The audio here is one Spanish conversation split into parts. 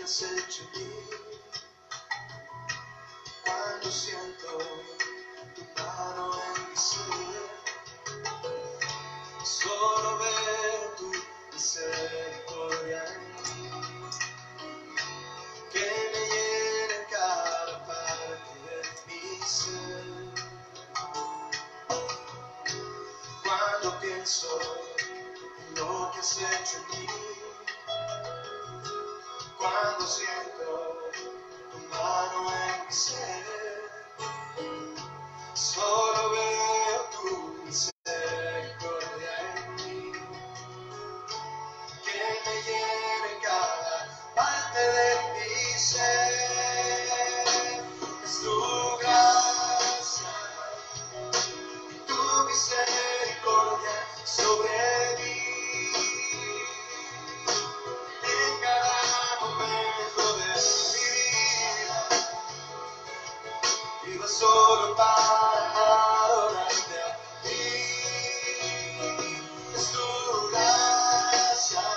has hecho en mí. Cuando siento tu mano en mi ser, solo veo tu misericordia en mí, que me llena cada parte de mi ser. Cuando pienso en lo que has hecho en mí, cuando siento tu mano en mi ser, solo veo tu misericordia en mí, que me llena cada parte de mi ser. Es tu gracia y tu misericordia sobre mí. En cada momento de mi vida, vivo solo para adorarte a ti. Es tu gracia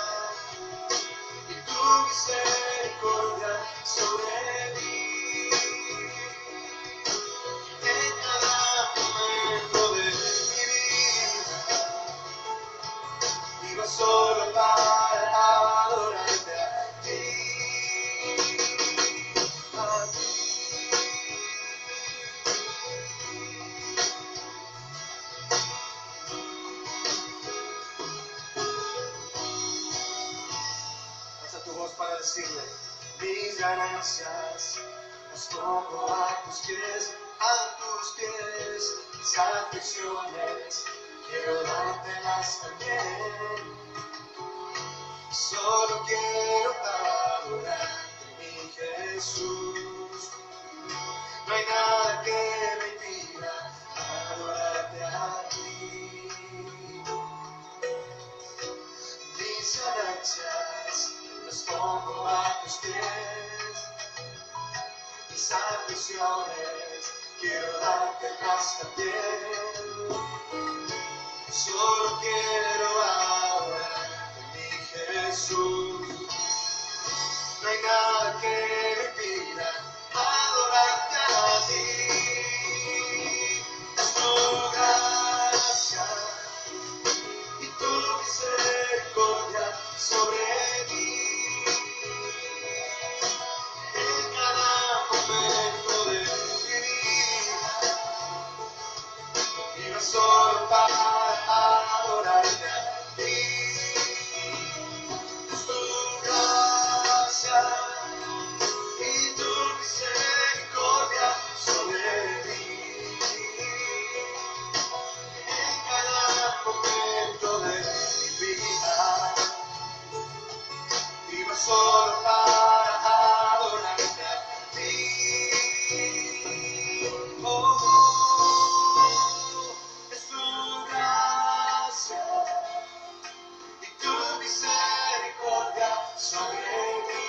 y tu misericordia sobre mí. En cada momento de mi vida, vivo solo para adorarte a ti. A ti. Alza tu voz para decirle: mis ganancias las pongo a tus pies, mis aflicciones quiero dártelas también. Solo quiero adorarte, mi Jesús. No hay nada que me impida adorarte a ti. Mis ganancias las pongo a tus pies, mis aflicciones quiero dártelas también. Solo quiero adorarte, mi Jesús. No hay nada que me impida adorarte a ti. Es tu gracia y tu misericordia sobre mí. En cada momento de mi vida, vivo solo para adorarte a ti. Es tu gracia y tu misericordia sobre mí. En cada momento de mi vida, vivo solo para adorarte a ti. Es tu gracia y tu misericordia sobre mí.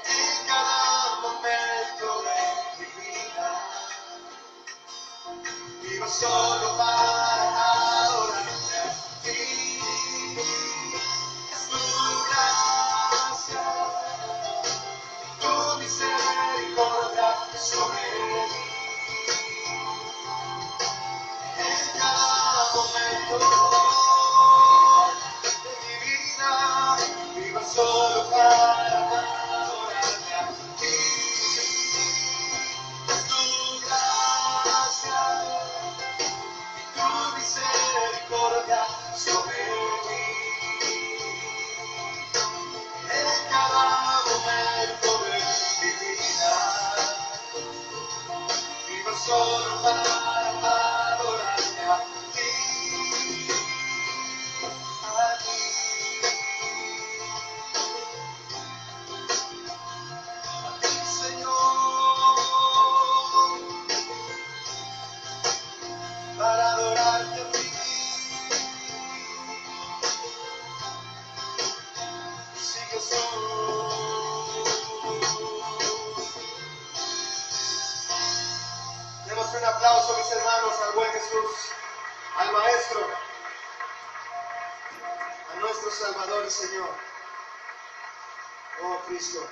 En cada momento de mi vida, vivo solo para adorarte a ti. Es tu gracia y tu misericordia sobre mí. En cada momento de mi vida, vivo solo para adorarte a ti. Es tu gracia y tu misericordia sobre mí. En cada momento de mi vida, vivo solo para adorarte a ti. A ti. A ti, Señor, para adorarte a ti. Sí, Jesús. Demos un aplauso, mis hermanos, al buen Jesús, al Maestro, a nuestro Salvador y Señor. Oh Cristo.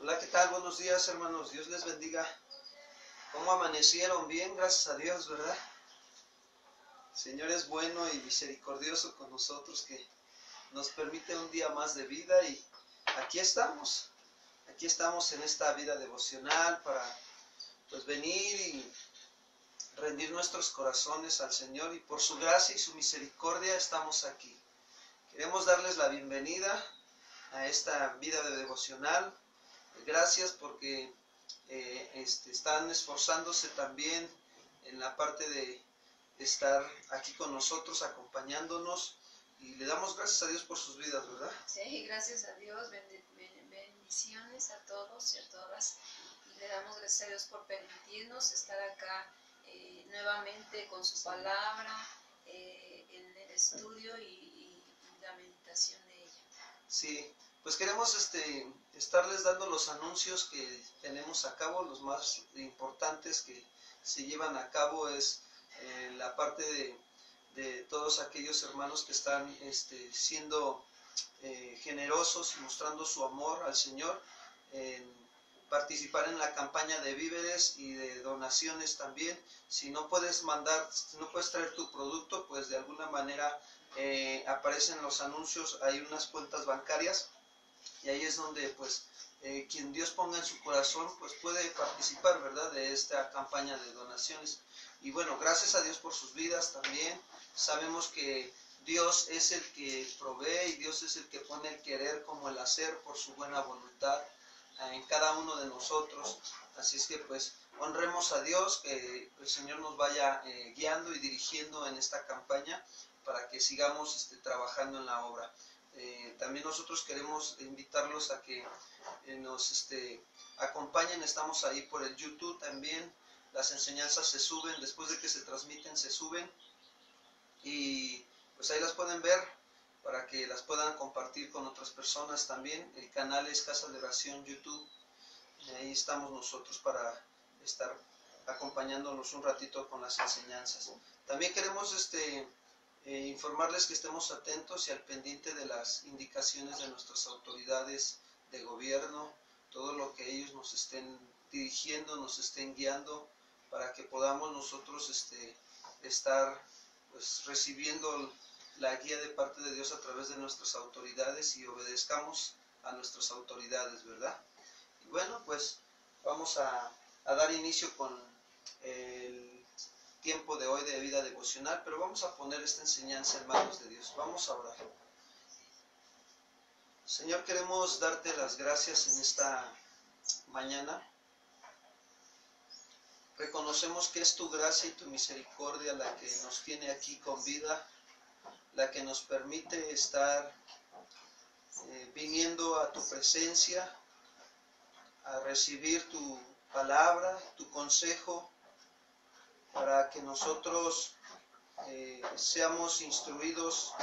Hola, ¿qué tal? Buenos días, hermanos. Dios les bendiga. ¿Cómo amanecieron? Bien, gracias a Dios, ¿verdad? El Señor es bueno y misericordioso con nosotros, que nos permite un día más de vida, y aquí estamos. Aquí estamos en esta vida devocional para pues venir y rendir nuestros corazones al Señor, y por su gracia y su misericordia estamos aquí. Queremos darles la bienvenida a esta vida de devocional. Gracias porque están esforzándose también en la parte de estar aquí con nosotros, acompañándonos, y le damos gracias a Dios por sus vidas, ¿verdad? Sí, gracias a Dios, bendiciones a todos y a todas, y le damos gracias a Dios por permitirnos estar acá nuevamente con su palabra, en el estudio y la meditación de ella. Sí, pues queremos estarles dando los anuncios que tenemos a cabo. Los más importantes que se llevan a cabo es la parte de todos aquellos hermanos que están siendo generosos y mostrando su amor al Señor, en participar en la campaña de víveres y de donaciones también. Si no puedes traer tu producto, pues de alguna manera aparecen los anuncios, hay unas cuentas bancarias, y ahí es donde pues quien Dios ponga en su corazón pues puede participar, ¿verdad?, de esta campaña de donaciones. Y bueno, gracias a Dios por sus vidas también. Sabemos que Dios es el que provee, y Dios es el que pone el querer como el hacer por su buena voluntad en cada uno de nosotros. Así es que pues honremos a Dios, que el Señor nos vaya guiando y dirigiendo en esta campaña para que sigamos trabajando en la obra. También nosotros queremos invitarlos a que nos acompañen. Estamos ahí por el YouTube también. Las enseñanzas se suben, después de que se transmiten se suben, y pues ahí las pueden ver para que las puedan compartir con otras personas también. El canal es Casa de Oración YouTube, y ahí estamos nosotros para estar acompañándonos un ratito con las enseñanzas. También queremos informarles que estemos atentos y al pendiente de las indicaciones de nuestras autoridades de gobierno, todo lo que ellos nos estén dirigiendo, nos estén guiando, para que podamos nosotros estar pues recibiendo la guía de parte de Dios a través de nuestras autoridades, y obedezcamos a nuestras autoridades, ¿verdad? Y bueno, pues vamos a dar inicio con el tiempo de hoy de vida devocional, pero vamos a poner esta enseñanza en manos de Dios. Vamos a orar. Señor, queremos darte las gracias en esta mañana. Reconocemos que es tu gracia y tu misericordia la que nos tiene aquí con vida, la que nos permite estar viniendo a tu presencia, a recibir tu palabra, tu consejo, para que nosotros seamos instruidos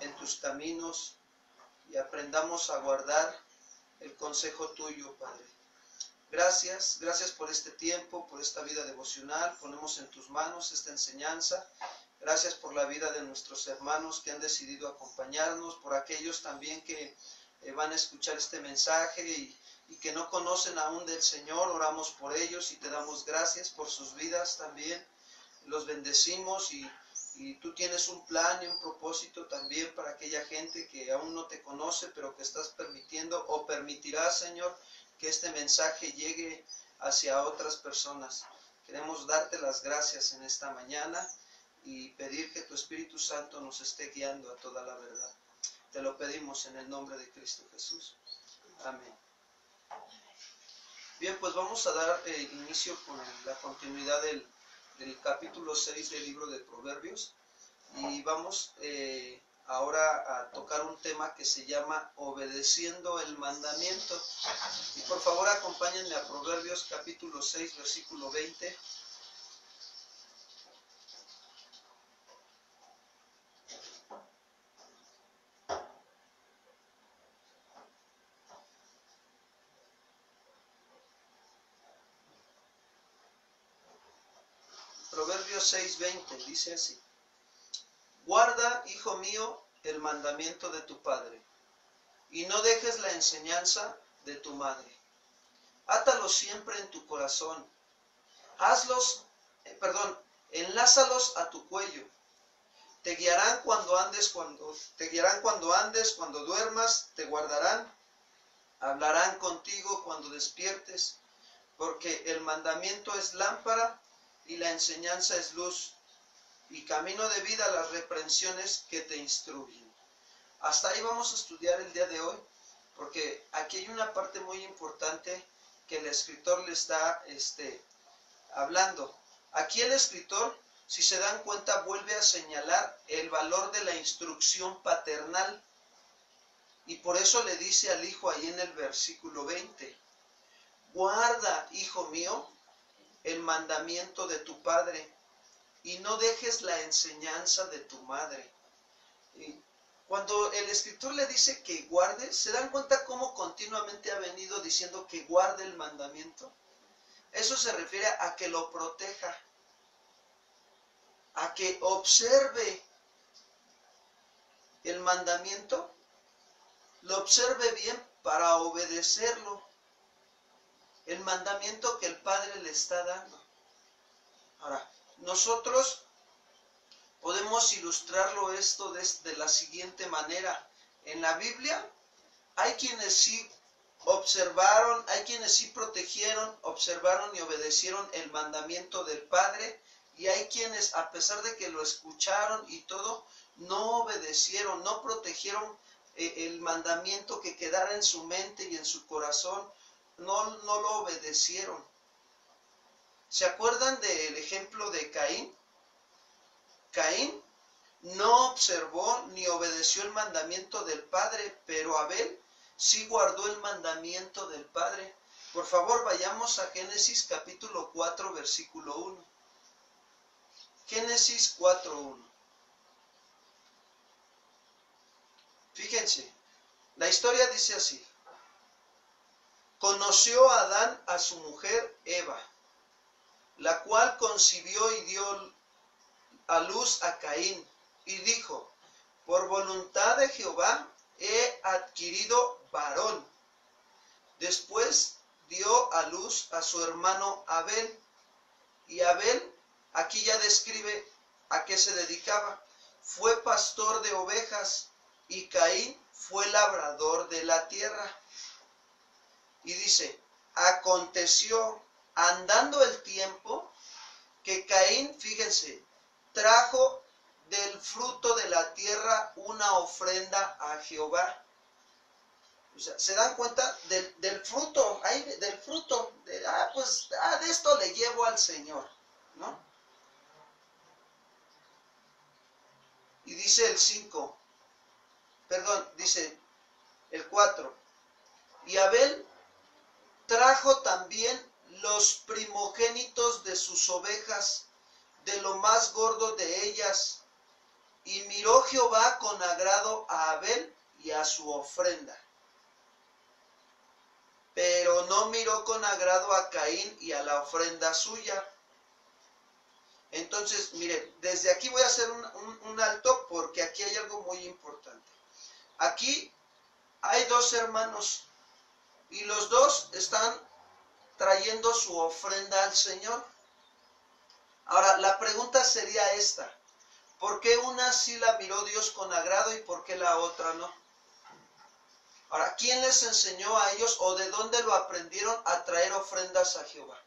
en tus caminos y aprendamos a guardar el consejo tuyo, Padre. Gracias por este tiempo, por esta vida devocional. Ponemos en tus manos esta enseñanza. Gracias por la vida de nuestros hermanos que han decidido acompañarnos, por aquellos también que van a escuchar este mensaje y que no conocen aún del Señor. Oramos por ellos y te damos gracias por sus vidas también. Los bendecimos, y tú tienes un plan y un propósito también para aquella gente que aún no te conoce, pero que estás permitiendo o permitirás, Señor, que este mensaje llegue hacia otras personas. Queremos darte las gracias en esta mañana y pedir que tu Espíritu Santo nos esté guiando a toda la verdad. Te lo pedimos en el nombre de Cristo Jesús. Amén. Bien, pues vamos a dar inicio con la continuidad del capítulo 6 del libro de Proverbios, y vamos ahora a tocar un tema que se llama obedeciendo el mandamiento. Y por favor acompáñenme a Proverbios capítulo 6 versículo 20. Proverbios 6:20, dice así: guarda, hijo mío, el mandamiento de tu padre, y no dejes la enseñanza de tu madre. Átalos siempre en tu corazón, enlázalos a tu cuello. Te guiarán cuando andes, cuando duermas, te guardarán, hablarán contigo cuando despiertes, porque el mandamiento es lámpara y la enseñanza es luz, y camino de vida las reprensiones que te instruyen. Hasta ahí vamos a estudiar el día de hoy, porque aquí hay una parte muy importante que el escritor le está hablando. Aquí el escritor, si se dan cuenta, vuelve a señalar el valor de la instrucción paternal, y por eso le dice al hijo ahí en el versículo 20: guarda, hijo mío, el mandamiento de tu padre, y no dejes la enseñanza de tu madre. Y cuando el escritor le dice que guarde, ¿se dan cuenta cómo continuamente ha venido diciendo que guarde el mandamiento? Eso se refiere a que lo proteja, a que observe el mandamiento, lo observe bien para obedecerlo, el mandamiento que el Padre le está dando. Ahora, nosotros podemos ilustrarlo esto de la siguiente manera. En la Biblia hay quienes sí observaron, hay quienes sí protegieron, observaron y obedecieron el mandamiento del Padre, y hay quienes, a pesar de que lo escucharon y todo, no obedecieron, no protegieron el mandamiento que quedara en su mente y en su corazón, no lo obedecieron. ¿Se acuerdan del ejemplo de Caín? Caín no observó ni obedeció el mandamiento del Padre, pero Abel sí guardó el mandamiento del Padre. Por favor, vayamos a Génesis capítulo 4, versículo 1. Génesis 4:1. Fíjense, la historia dice así: conoció Adán a su mujer Eva, la cual concibió y dio a luz a Caín, y dijo: por voluntad de Jehová he adquirido varón. Después dio a luz a su hermano Abel, y Abel, aquí ya describe a qué se dedicaba: fue pastor de ovejas, y Caín fue labrador de la tierra. Y dice: aconteció, andando el tiempo, que Caín, fíjense, trajo del fruto de la tierra una ofrenda a Jehová. O sea, ¿se dan cuenta? Del fruto, de esto le llevo al Señor, ¿no? Y dice el 5, dice el 4, y Abel trajo también los primogénitos de sus ovejas, de lo más gordo de ellas, y miró Jehová con agrado a Abel y a su ofrenda, pero no miró con agrado a Caín y a la ofrenda suya. Entonces, miren, desde aquí voy a hacer un alto, porque aquí hay algo muy importante. Aquí hay dos hermanos, y los dos están trayendo su ofrenda al Señor. Ahora, la pregunta sería esta: ¿por qué una sí la miró Dios con agrado y por qué la otra no? Ahora, ¿quién les enseñó a ellos, o de dónde lo aprendieron a traer ofrendas a Jehová?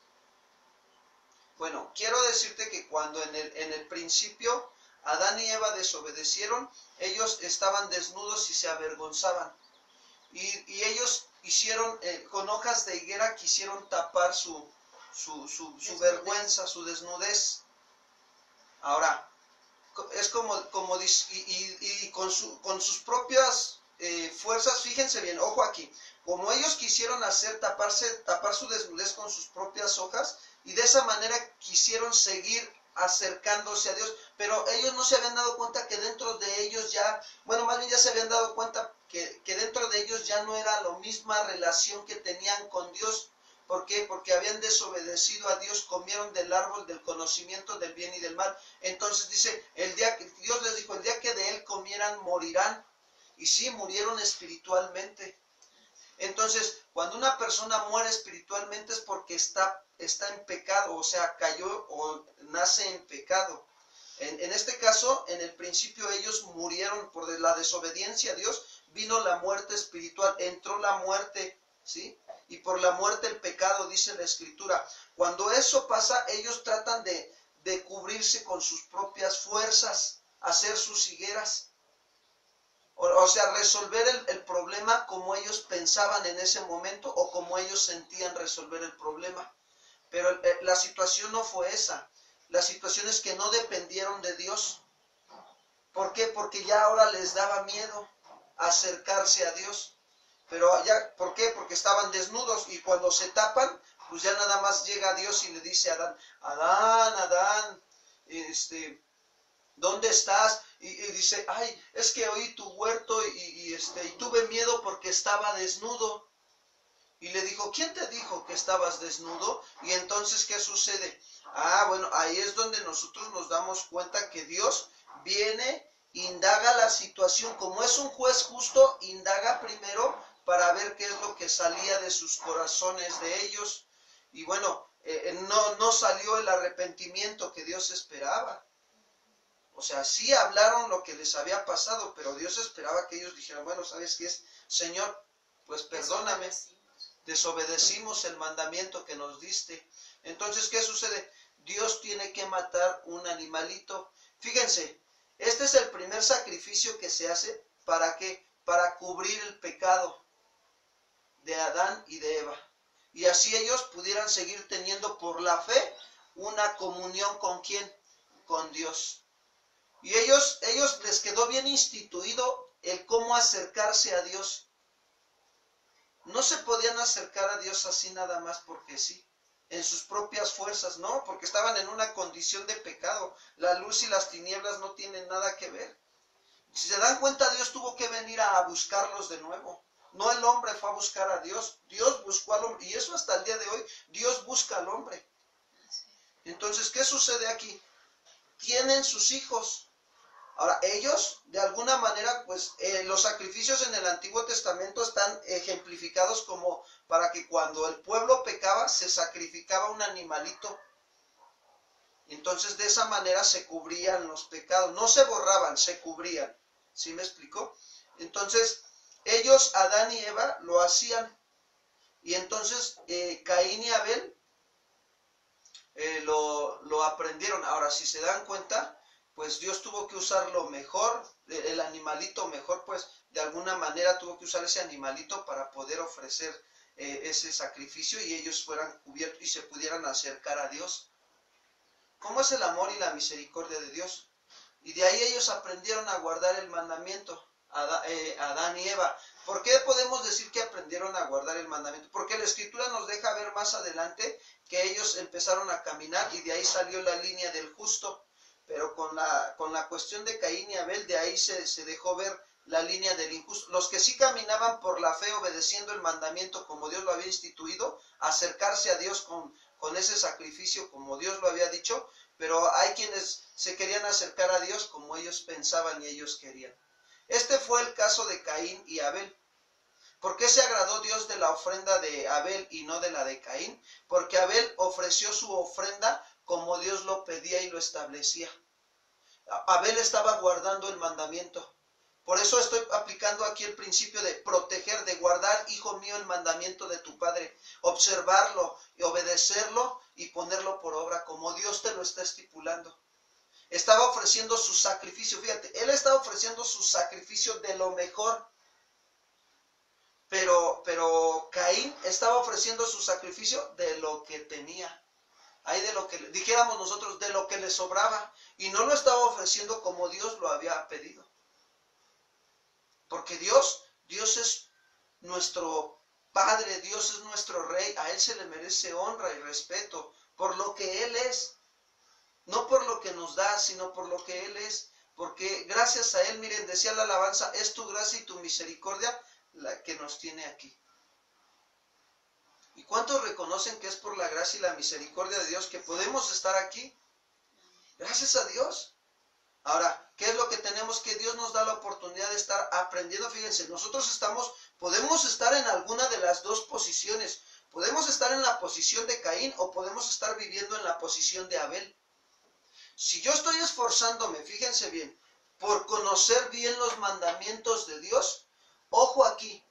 Bueno, quiero decirte que cuando en el principio Adán y Eva desobedecieron, ellos estaban desnudos y se avergonzaban. Y ellos hicieron, con hojas de higuera, quisieron tapar su vergüenza, su desnudez. Ahora, es como con sus propias fuerzas, fíjense bien, ojo aquí, como ellos quisieron tapar su desnudez con sus propias hojas, y de esa manera quisieron seguir acercándose a Dios, pero ellos no se habían dado cuenta que dentro de ellos ya se habían dado cuenta que dentro de ellos ya no era la misma relación que tenían con Dios, ¿Por qué? Porque habían desobedecido a Dios, comieron del árbol del conocimiento del bien y del mal. Entonces dice, Dios les dijo, el día que de él comieran morirán. Y sí, murieron espiritualmente. Entonces, cuando una persona muere espiritualmente es porque está en pecado, o sea, cayó o nace en pecado. En este caso, en el principio ellos murieron por la desobediencia a Dios, vino la muerte espiritual, entró la muerte, ¿sí? Y por la muerte el pecado, dice la Escritura. Cuando eso pasa, ellos tratan de cubrirse con sus propias fuerzas, hacer sus higueras. O sea, resolver el problema como ellos pensaban en ese momento o como ellos sentían resolver el problema. Pero la situación no fue esa. La situación es que no dependieron de Dios. ¿Por qué? Porque ya ahora les daba miedo acercarse a Dios. Pero ya, ¿por qué? Porque estaban desnudos y cuando se tapan, pues ya nada más llega Dios y le dice a Adán, Adán, ¿dónde estás? Y dice, ay, es que oí tu huerto y tuve miedo porque estaba desnudo. Y le dijo, ¿quién te dijo que estabas desnudo? Y entonces, ¿qué sucede? Bueno, ahí es donde nosotros nos damos cuenta que Dios viene, indaga la situación. Como es un juez justo, indaga primero para ver qué es lo que salía de sus corazones de ellos. Y bueno, no salió el arrepentimiento que Dios esperaba. O sea, sí hablaron lo que les había pasado, pero Dios esperaba que ellos dijeran, bueno, ¿sabes qué es? Señor, pues perdóname, desobedecimos el mandamiento que nos diste. Entonces, ¿qué sucede? Dios tiene que matar un animalito. Fíjense, este es el primer sacrificio que se hace, ¿para qué? Para cubrir el pecado de Adán y de Eva. Y así ellos pudieran seguir teniendo por la fe una comunión ¿con quién? Con Dios. Y ellos les quedó bien instituido el cómo acercarse a Dios. No se podían acercar a Dios así nada más porque sí, en sus propias fuerzas, no, porque estaban en una condición de pecado. La luz y las tinieblas no tienen nada que ver. Si se dan cuenta, Dios tuvo que venir a buscarlos de nuevo. No el hombre fue a buscar a Dios, Dios buscó al hombre. Y eso hasta el día de hoy, Dios busca al hombre. Entonces, ¿qué sucede aquí? Tienen sus hijos. Ahora, ellos, de alguna manera, pues los sacrificios en el Antiguo Testamento están ejemplificados como para que cuando el pueblo pecaba, se sacrificaba un animalito. Entonces, de esa manera se cubrían los pecados. No se borraban, se cubrían. ¿Sí me explicó? Entonces, ellos, Adán y Eva, lo hacían. Y entonces, Caín y Abel lo aprendieron. Ahora, si se dan cuenta, pues Dios tuvo que usar lo mejor, el animalito mejor, pues de alguna manera tuvo que usar ese animalito para poder ofrecer ese sacrificio y ellos fueran cubiertos y se pudieran acercar a Dios. ¿Cómo es el amor y la misericordia de Dios? Y de ahí ellos aprendieron a guardar el mandamiento, Adán y Eva. ¿Por qué podemos decir que aprendieron a guardar el mandamiento? Porque la Escritura nos deja ver más adelante que ellos empezaron a caminar y de ahí salió la línea del justo. Pero con la cuestión de Caín y Abel, de ahí se dejó ver la línea del injusto. Los que sí caminaban por la fe, obedeciendo el mandamiento como Dios lo había instituido, acercarse a Dios con ese sacrificio como Dios lo había dicho, pero hay quienes se querían acercar a Dios como ellos pensaban y ellos querían. Este fue el caso de Caín y Abel. ¿Por qué se agradó Dios de la ofrenda de Abel y no de la de Caín? Porque Abel ofreció su ofrenda como Dios lo pedía y lo establecía. Abel estaba guardando el mandamiento. Por eso estoy aplicando aquí el principio de proteger, de guardar, hijo mío, el mandamiento de tu Padre. Observarlo y obedecerlo y ponerlo por obra como Dios te lo está estipulando. Estaba ofreciendo su sacrificio, fíjate, él estaba ofreciendo su sacrificio de lo mejor. Pero Caín estaba ofreciendo su sacrificio de lo que tenía. Ahí de lo que, dijéramos nosotros, de lo que le sobraba. Y no lo estaba ofreciendo como Dios lo había pedido. Porque Dios es nuestro Padre, Dios es nuestro Rey. A Él se le merece honra y respeto por lo que Él es. No por lo que nos da, sino por lo que Él es. Porque gracias a Él, miren, decía la alabanza, es tu gracia y tu misericordia la que nos tiene aquí. ¿Y cuántos reconocen que es por la gracia y la misericordia de Dios que podemos estar aquí? Gracias a Dios. Ahora, ¿qué es lo que tenemos? Que Dios nos da la oportunidad de estar aprendiendo. Fíjense, nosotros podemos estar en alguna de las dos posiciones. Podemos estar en la posición de Caín o podemos estar viviendo en la posición de Abel. Si yo estoy esforzándome, fíjense bien, por conocer bien los mandamientos de Dios, ojo aquí,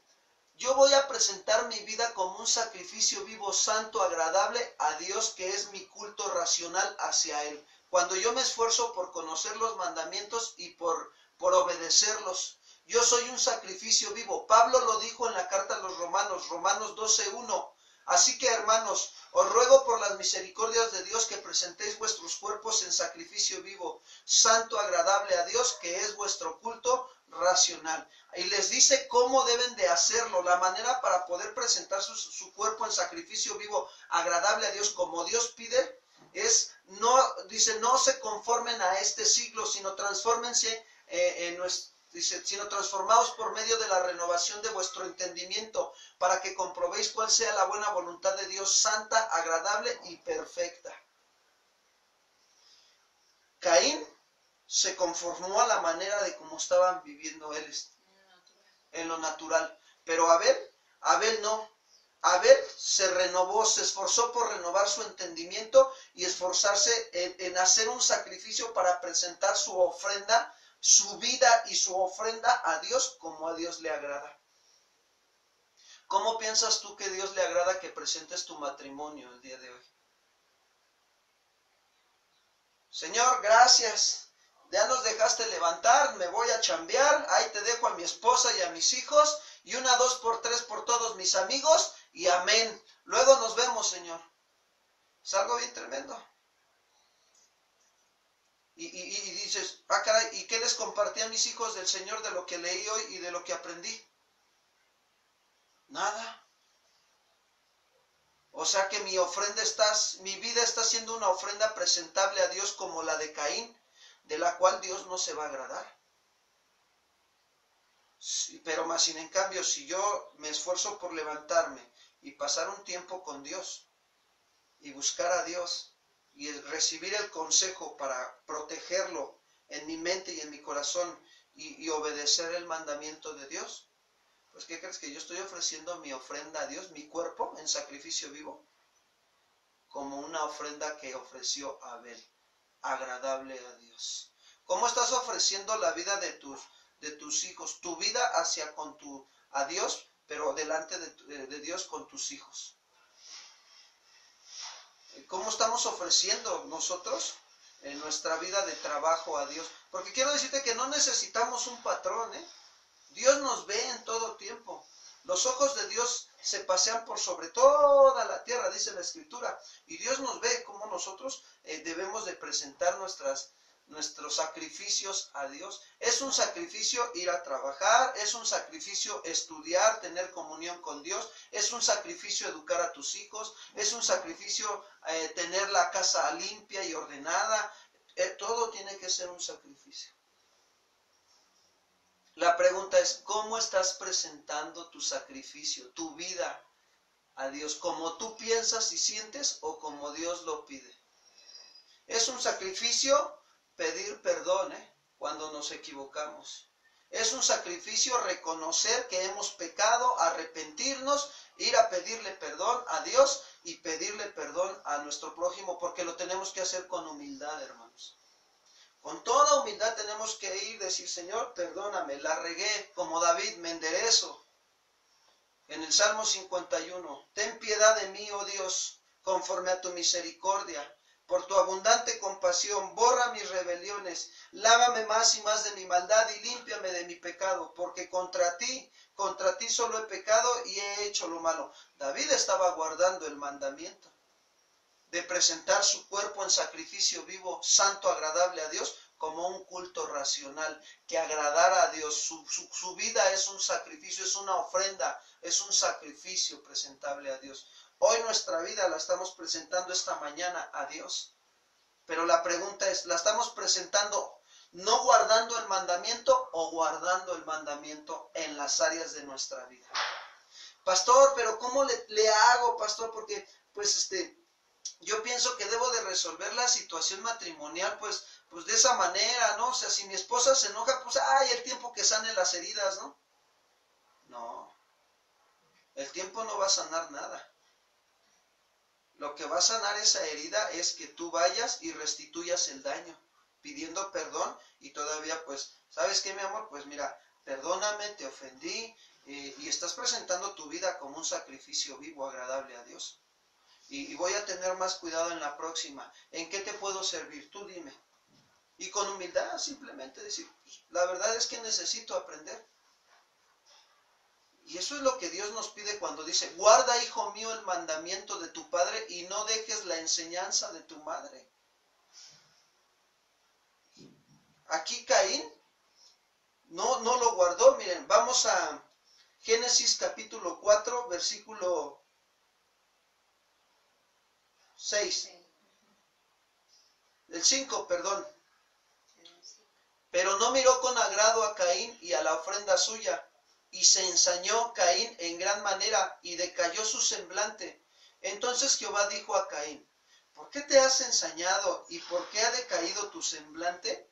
yo voy a presentar mi vida como un sacrificio vivo, santo, agradable a Dios, que es mi culto racional hacia Él. Cuando yo me esfuerzo por conocer los mandamientos y por obedecerlos, yo soy un sacrificio vivo. Pablo lo dijo en la carta a los Romanos, Romanos 12:1. Así que, hermanos, os ruego por las misericordias de Dios que presentéis vuestros cuerpos en sacrificio vivo, santo, agradable a Dios, que es vuestro culto racional. Y les dice cómo deben de hacerlo, la manera para poder presentar su cuerpo en sacrificio vivo, agradable a Dios, como Dios pide, es, no se conformen a este siglo, sino transfórmense sino transformaos por medio de la renovación de vuestro entendimiento, para que comprobéis cuál sea la buena voluntad de Dios, santa, agradable y perfecta. Caín se conformó a la manera de cómo estaban viviendo él en lo natural, pero Abel no. Abel se renovó, se esforzó por renovar su entendimiento y esforzarse en hacer un sacrificio para presentar su ofrenda, su vida y su ofrenda a Dios como a Dios le agrada. ¿Cómo piensas tú que Dios le agrada que presentes tu matrimonio el día de hoy? Señor, gracias. Ya nos dejaste levantar, me voy a chambear, ahí te dejo a mi esposa y a mis hijos, y 1, 2 por 3 por todos mis amigos, y amén. Luego nos vemos, Señor. Es algo bien tremendo. Y dices, ah, caray, ¿y qué les compartí a mis hijos del Señor de lo que leí hoy y de lo que aprendí? Nada. O sea que mi vida está siendo una ofrenda presentable a Dios como la de Caín, de la cual Dios no se va a agradar. Pero más sin en cambio, si yo me esfuerzo por levantarme y pasar un tiempo con Dios y buscar a Dios y recibir el consejo para protegerlo en mi mente y en mi corazón y obedecer el mandamiento de Dios, pues ¿qué crees? Que yo estoy ofreciendo mi ofrenda a Dios, mi cuerpo en sacrificio vivo, como una ofrenda que ofreció Abel, agradable a Dios. ¿Cómo estás ofreciendo la vida de tus hijos? Tu vida a Dios, pero delante de Dios con tus hijos. ¿Cómo estamos ofreciendo nosotros en nuestra vida de trabajo a Dios? Porque quiero decirte que no necesitamos un patrón, Dios nos ve en todo tiempo. Los ojos de Dios se pasean por sobre toda la tierra, dice la Escritura. Y Dios nos ve como nosotros debemos de presentar nuestros sacrificios a Dios. Es un sacrificio ir a trabajar, es un sacrificio estudiar, tener comunión con Dios, es un sacrificio educar a tus hijos, es un sacrificio tener la casa limpia y ordenada. Todo tiene que ser un sacrificio. La pregunta es, ¿cómo estás presentando tu sacrificio, tu vida a Dios? ¿Como tú piensas y sientes o como Dios lo pide? Es un sacrificio pedir perdón cuando nos equivocamos. Es un sacrificio reconocer que hemos pecado, arrepentirnos, ir a pedirle perdón a Dios y pedirle perdón a nuestro prójimo, porque lo tenemos que hacer con humildad, hermanos. Con toda humildad tenemos que ir y decir, Señor, perdóname, la regué, como David, me enderezo. En el Salmo 51, ten piedad de mí, oh Dios, conforme a tu misericordia. Por tu abundante compasión, borra mis rebeliones, lávame más y más de mi maldad y límpiame de mi pecado, porque contra ti solo he pecado y he hecho lo malo. David estaba guardando el mandamiento de presentar su cuerpo en sacrificio vivo, santo, agradable a Dios, como un culto racional, que agradara a Dios. Su vida es un sacrificio, es una ofrenda, es un sacrificio presentable a Dios. Hoy nuestra vida la estamos presentando esta mañana a Dios, pero la pregunta es, ¿la estamos presentando no guardando el mandamiento o guardando el mandamiento en las áreas de nuestra vida? Pastor, pero ¿cómo le hago, pastor? Porque, pues, yo pienso que debo de resolver la situación matrimonial, pues de esa manera, ¿no? O sea, si mi esposa se enoja, pues, ay, el tiempo que sane las heridas, ¿no? No, el tiempo no va a sanar nada. Lo que va a sanar esa herida es que tú vayas y restituyas el daño, pidiendo perdón y todavía, pues, ¿sabes qué, mi amor? Pues mira, perdóname, te ofendí y estás presentando tu vida como un sacrificio vivo, agradable a Dios. Y voy a tener más cuidado en la próxima. ¿En qué te puedo servir? Tú dime. Y con humildad simplemente decir, pues, la verdad es que necesito aprender. Y eso es lo que Dios nos pide cuando dice, guarda, hijo mío, el mandamiento de tu padre y no dejes la enseñanza de tu madre. Aquí Caín no lo guardó. Miren, vamos a Génesis capítulo 4, versículo 6. El 5, perdón. Pero no miró con agrado a Caín y a la ofrenda suya, y se ensañó Caín en gran manera, y decayó su semblante. Entonces Jehová dijo a Caín, ¿por qué te has ensañado y por qué ha decaído tu semblante?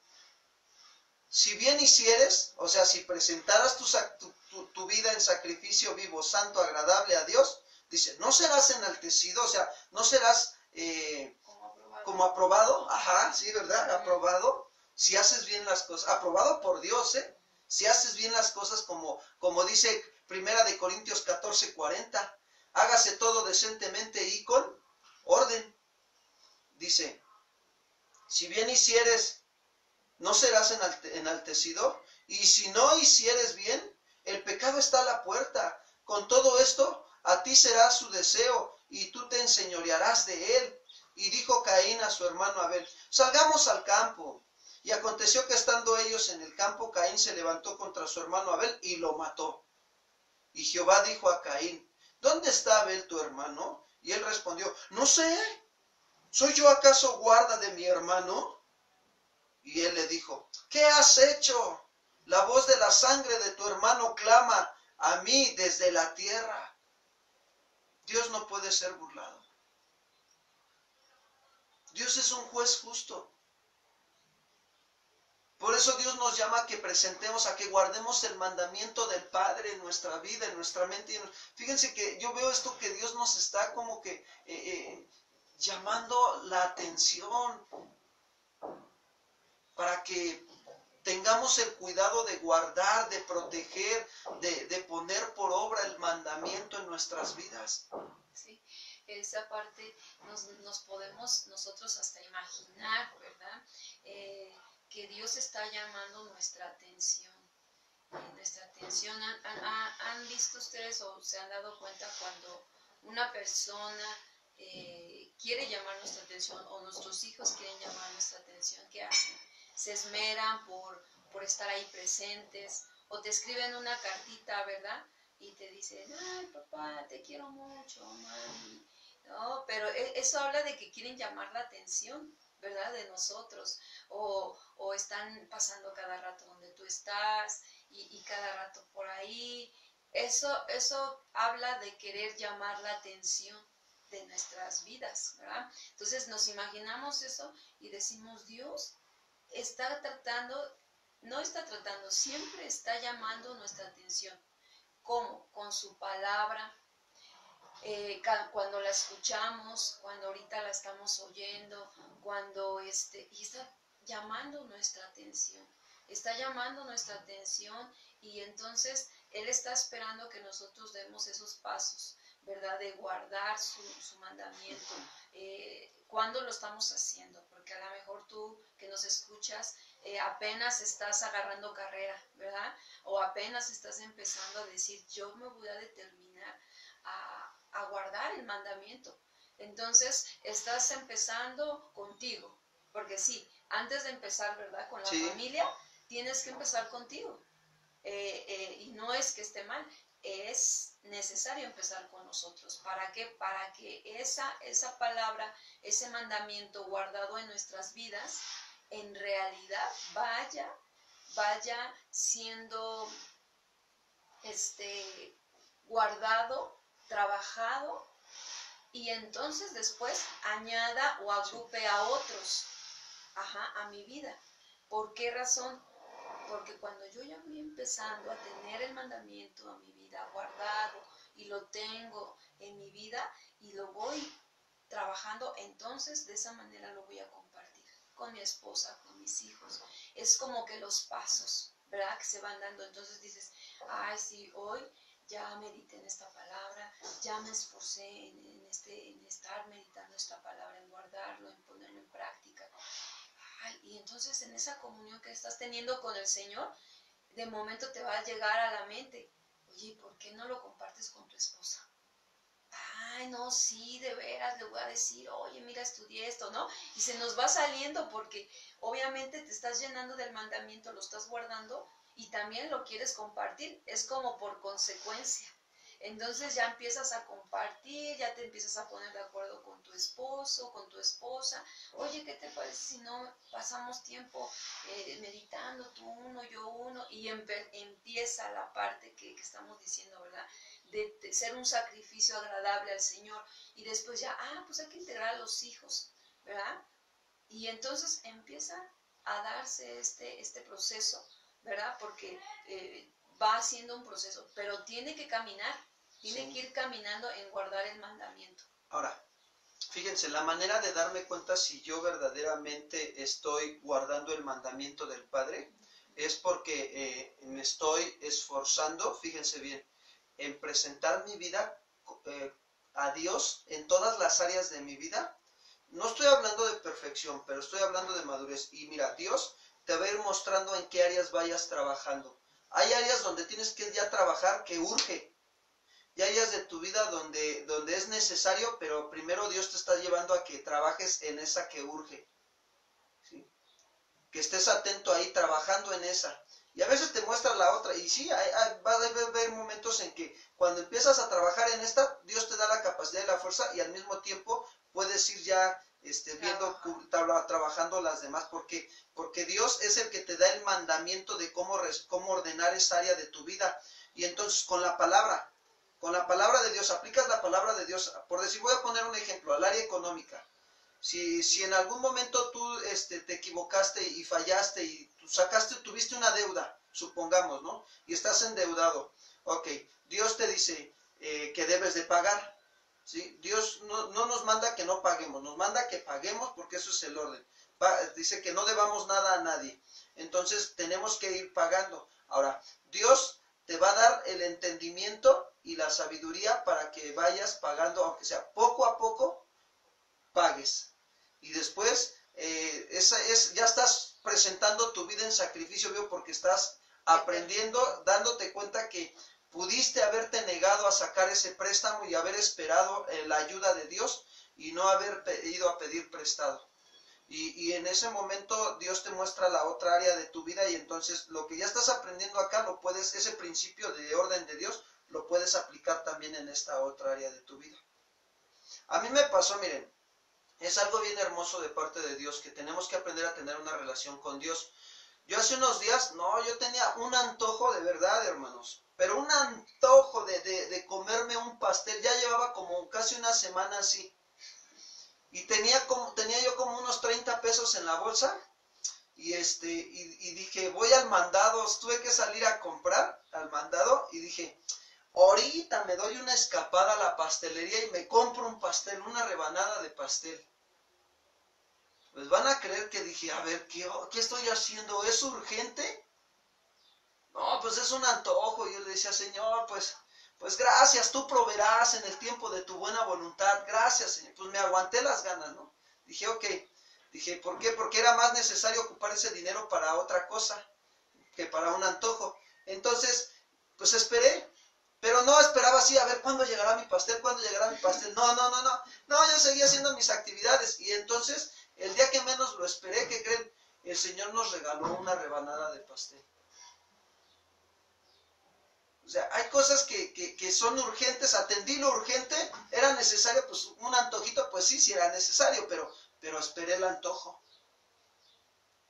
Si bien hicieres, o sea, si presentaras tu vida en sacrificio vivo, santo, agradable a Dios, dice, no serás enaltecido, o sea, no serás como aprobado, ajá, sí, ¿verdad? Aprobado, si haces bien las cosas, aprobado por Dios, si haces bien las cosas como dice Primera de Corintios 14:40, hágase todo decentemente y con orden. Dice, si bien hicieres, no serás enaltecido, y si no hicieres bien, el pecado está a la puerta. Con todo esto, a ti será su deseo, y tú te enseñorearás de él. Y dijo Caín a su hermano Abel, salgamos al campo. Y aconteció que estando ellos en el campo, Caín se levantó contra su hermano Abel y lo mató. Y Jehová dijo a Caín, ¿dónde está Abel tu hermano? Y él respondió, no sé, ¿soy yo acaso guarda de mi hermano? Y él le dijo, ¿qué has hecho? La voz de la sangre de tu hermano clama a mí desde la tierra. Dios no puede ser burlado. Dios es un juez justo. Por eso Dios nos llama a que presentemos, a que guardemos el mandamiento del Padre en nuestra vida, en nuestra mente. Fíjense que yo veo esto que Dios nos está como que llamando la atención para que tengamos el cuidado de guardar, de proteger, de poner por obra el mandamiento en nuestras vidas. Sí, esa parte nos podemos nosotros hasta imaginar, ¿verdad? Que Dios está llamando nuestra atención. ¿Han visto ustedes o se han dado cuenta cuando una persona quiere llamar nuestra atención o nuestros hijos quieren llamar nuestra atención? ¿Qué hacen? Se esmeran por estar ahí presentes o te escriben una cartita, ¿verdad? Y te dicen, ay papá, te quiero mucho, mami. No, pero eso habla de que quieren llamar la atención, ¿verdad? De nosotros. O están pasando cada rato donde tú estás y cada rato por ahí. Eso habla de querer llamar la atención de nuestras vidas, ¿verdad? Entonces nos imaginamos eso y decimos, Dios está tratando, no está tratando, siempre está llamando nuestra atención. ¿Cómo? Con su palabra, cuando la escuchamos, cuando ahorita la estamos oyendo, cuando y está llamando nuestra atención, y entonces Él está esperando que nosotros demos esos pasos, ¿verdad? De guardar su mandamiento. ¿Cuándo lo estamos haciendo? Porque a lo mejor tú que nos escuchas apenas estás agarrando carrera, ¿verdad? O apenas estás empezando a decir, yo me voy a determinar a guardar el mandamiento. Entonces, estás empezando contigo, porque sí, antes de empezar, ¿verdad? Con la familia, tienes que empezar contigo. Y no es que esté mal, es necesario empezar con nosotros. ¿Para qué? Para que esa palabra, ese mandamiento guardado en nuestras vidas, en realidad vaya siendo guardado, trabajado, y entonces después añada o agrupe a otros, a mi vida. ¿Por qué razón? Porque cuando yo ya voy empezando a tener el mandamiento a mi vida guardado y lo tengo en mi vida y lo voy trabajando, entonces de esa manera lo voy a compartir con mi esposa, con mis hijos. Es como que los pasos, ¿verdad?, que se van dando. Entonces dices, ay, sí, hoy ya medité en esta palabra, ya me esforcé en estar meditando esta palabra, en guardarlo, en ponerlo en práctica. Ay, y entonces en esa comunión que estás teniendo con el Señor, de momento te va a llegar a la mente, oye, ¿por qué no lo compartes con tu esposa? Ay, no, sí, de veras, le voy a decir, oye, mira, estudié esto, ¿no? Y se nos va saliendo porque obviamente te estás llenando del mandamiento, lo estás guardando y también lo quieres compartir, es como por consecuencia. Entonces ya empiezas a compartir, ya te empiezas a poner de acuerdo con tu esposo, con tu esposa. Oye, ¿qué te parece si no pasamos tiempo meditando, tú uno, yo uno? Y empieza la parte que estamos diciendo, ¿verdad? De ser un sacrificio agradable al Señor. Y después ya, pues hay que integrar a los hijos, ¿verdad? Y entonces empieza a darse este proceso, ¿verdad? Porque va haciendo un proceso, pero tiene que caminar. Tiene que ir caminando en guardar el mandamiento. Ahora, fíjense, la manera de darme cuenta si yo verdaderamente estoy guardando el mandamiento del Padre es porque me estoy esforzando, fíjense bien, en presentar mi vida a Dios en todas las áreas de mi vida. No estoy hablando de perfección, pero estoy hablando de madurez. Y mira, Dios te va a ir mostrando en qué áreas vayas trabajando. Hay áreas donde tienes que ya trabajar que urge. Y hay áreas de tu vida donde es necesario, pero primero Dios te está llevando a que trabajes en esa que urge, ¿sí? Que estés atento ahí, trabajando en esa. Y a veces te muestra la otra. Y sí, va a haber momentos en que cuando empiezas a trabajar en esta, Dios te da la capacidad y la fuerza y al mismo tiempo puedes ir ya viendo, trabajando las demás. Porque Dios es el que te da el mandamiento de cómo ordenar esa área de tu vida. Y entonces con la palabra de Dios, aplicas la palabra de Dios. Por decir, voy a poner un ejemplo, al área económica. Si en algún momento tú te equivocaste y fallaste y tuviste una deuda, supongamos, ¿no? Y estás endeudado. Ok, Dios te dice que debes de pagar, ¿sí? Dios no nos manda que no paguemos, nos manda que paguemos porque eso es el orden. Dice que no debamos nada a nadie. Entonces tenemos que ir pagando. Ahora, Dios te va a dar el entendimiento y la sabiduría para que vayas pagando, aunque sea poco a poco, pagues. Y después ya estás presentando tu vida en sacrificio, ¿vio? Porque estás aprendiendo, dándote cuenta que pudiste haberte negado a sacar ese préstamo y haber esperado la ayuda de Dios y no haber ido a pedir prestado. Y en ese momento Dios te muestra la otra área de tu vida y entonces lo que ya estás aprendiendo acá, ese principio de orden de Dios, lo puedes aplicar también en esta otra área de tu vida. A mí me pasó, miren, es algo bien hermoso de parte de Dios, que tenemos que aprender a tener una relación con Dios. Yo hace unos días, yo tenía un antojo de verdad, hermanos, pero un antojo de comerme un pastel. Ya llevaba como casi una semana así. Y tenía yo como unos 30 pesos en la bolsa. Y dije, voy al mandado. Tuve que salir a comprar al mandado. Y dije, ahorita me doy una escapada a la pastelería y me compro un pastel, una rebanada de pastel. Pues van a creer que dije, a ver, ¿qué estoy haciendo? ¿Es urgente? No, pues es un antojo. Y yo le decía, Señor, pues gracias, tú proveerás en el tiempo de tu buena voluntad. Gracias, Señor. Pues me aguanté las ganas, ¿no? Dije, ok. Dije, ¿por qué? Porque era más necesario ocupar ese dinero para otra cosa que para un antojo. Entonces, pues esperé. Pero no esperaba así, a ver, ¿cuándo llegará mi pastel? ¿Cuándo llegará mi pastel? No. No, yo seguía haciendo mis actividades. Y entonces, el día que menos lo esperé, ¿qué creen? El Señor nos regaló una rebanada de pastel. O sea, hay cosas que son urgentes. Atendí lo urgente, era necesario, pues un antojito, pues sí era necesario, pero esperé el antojo.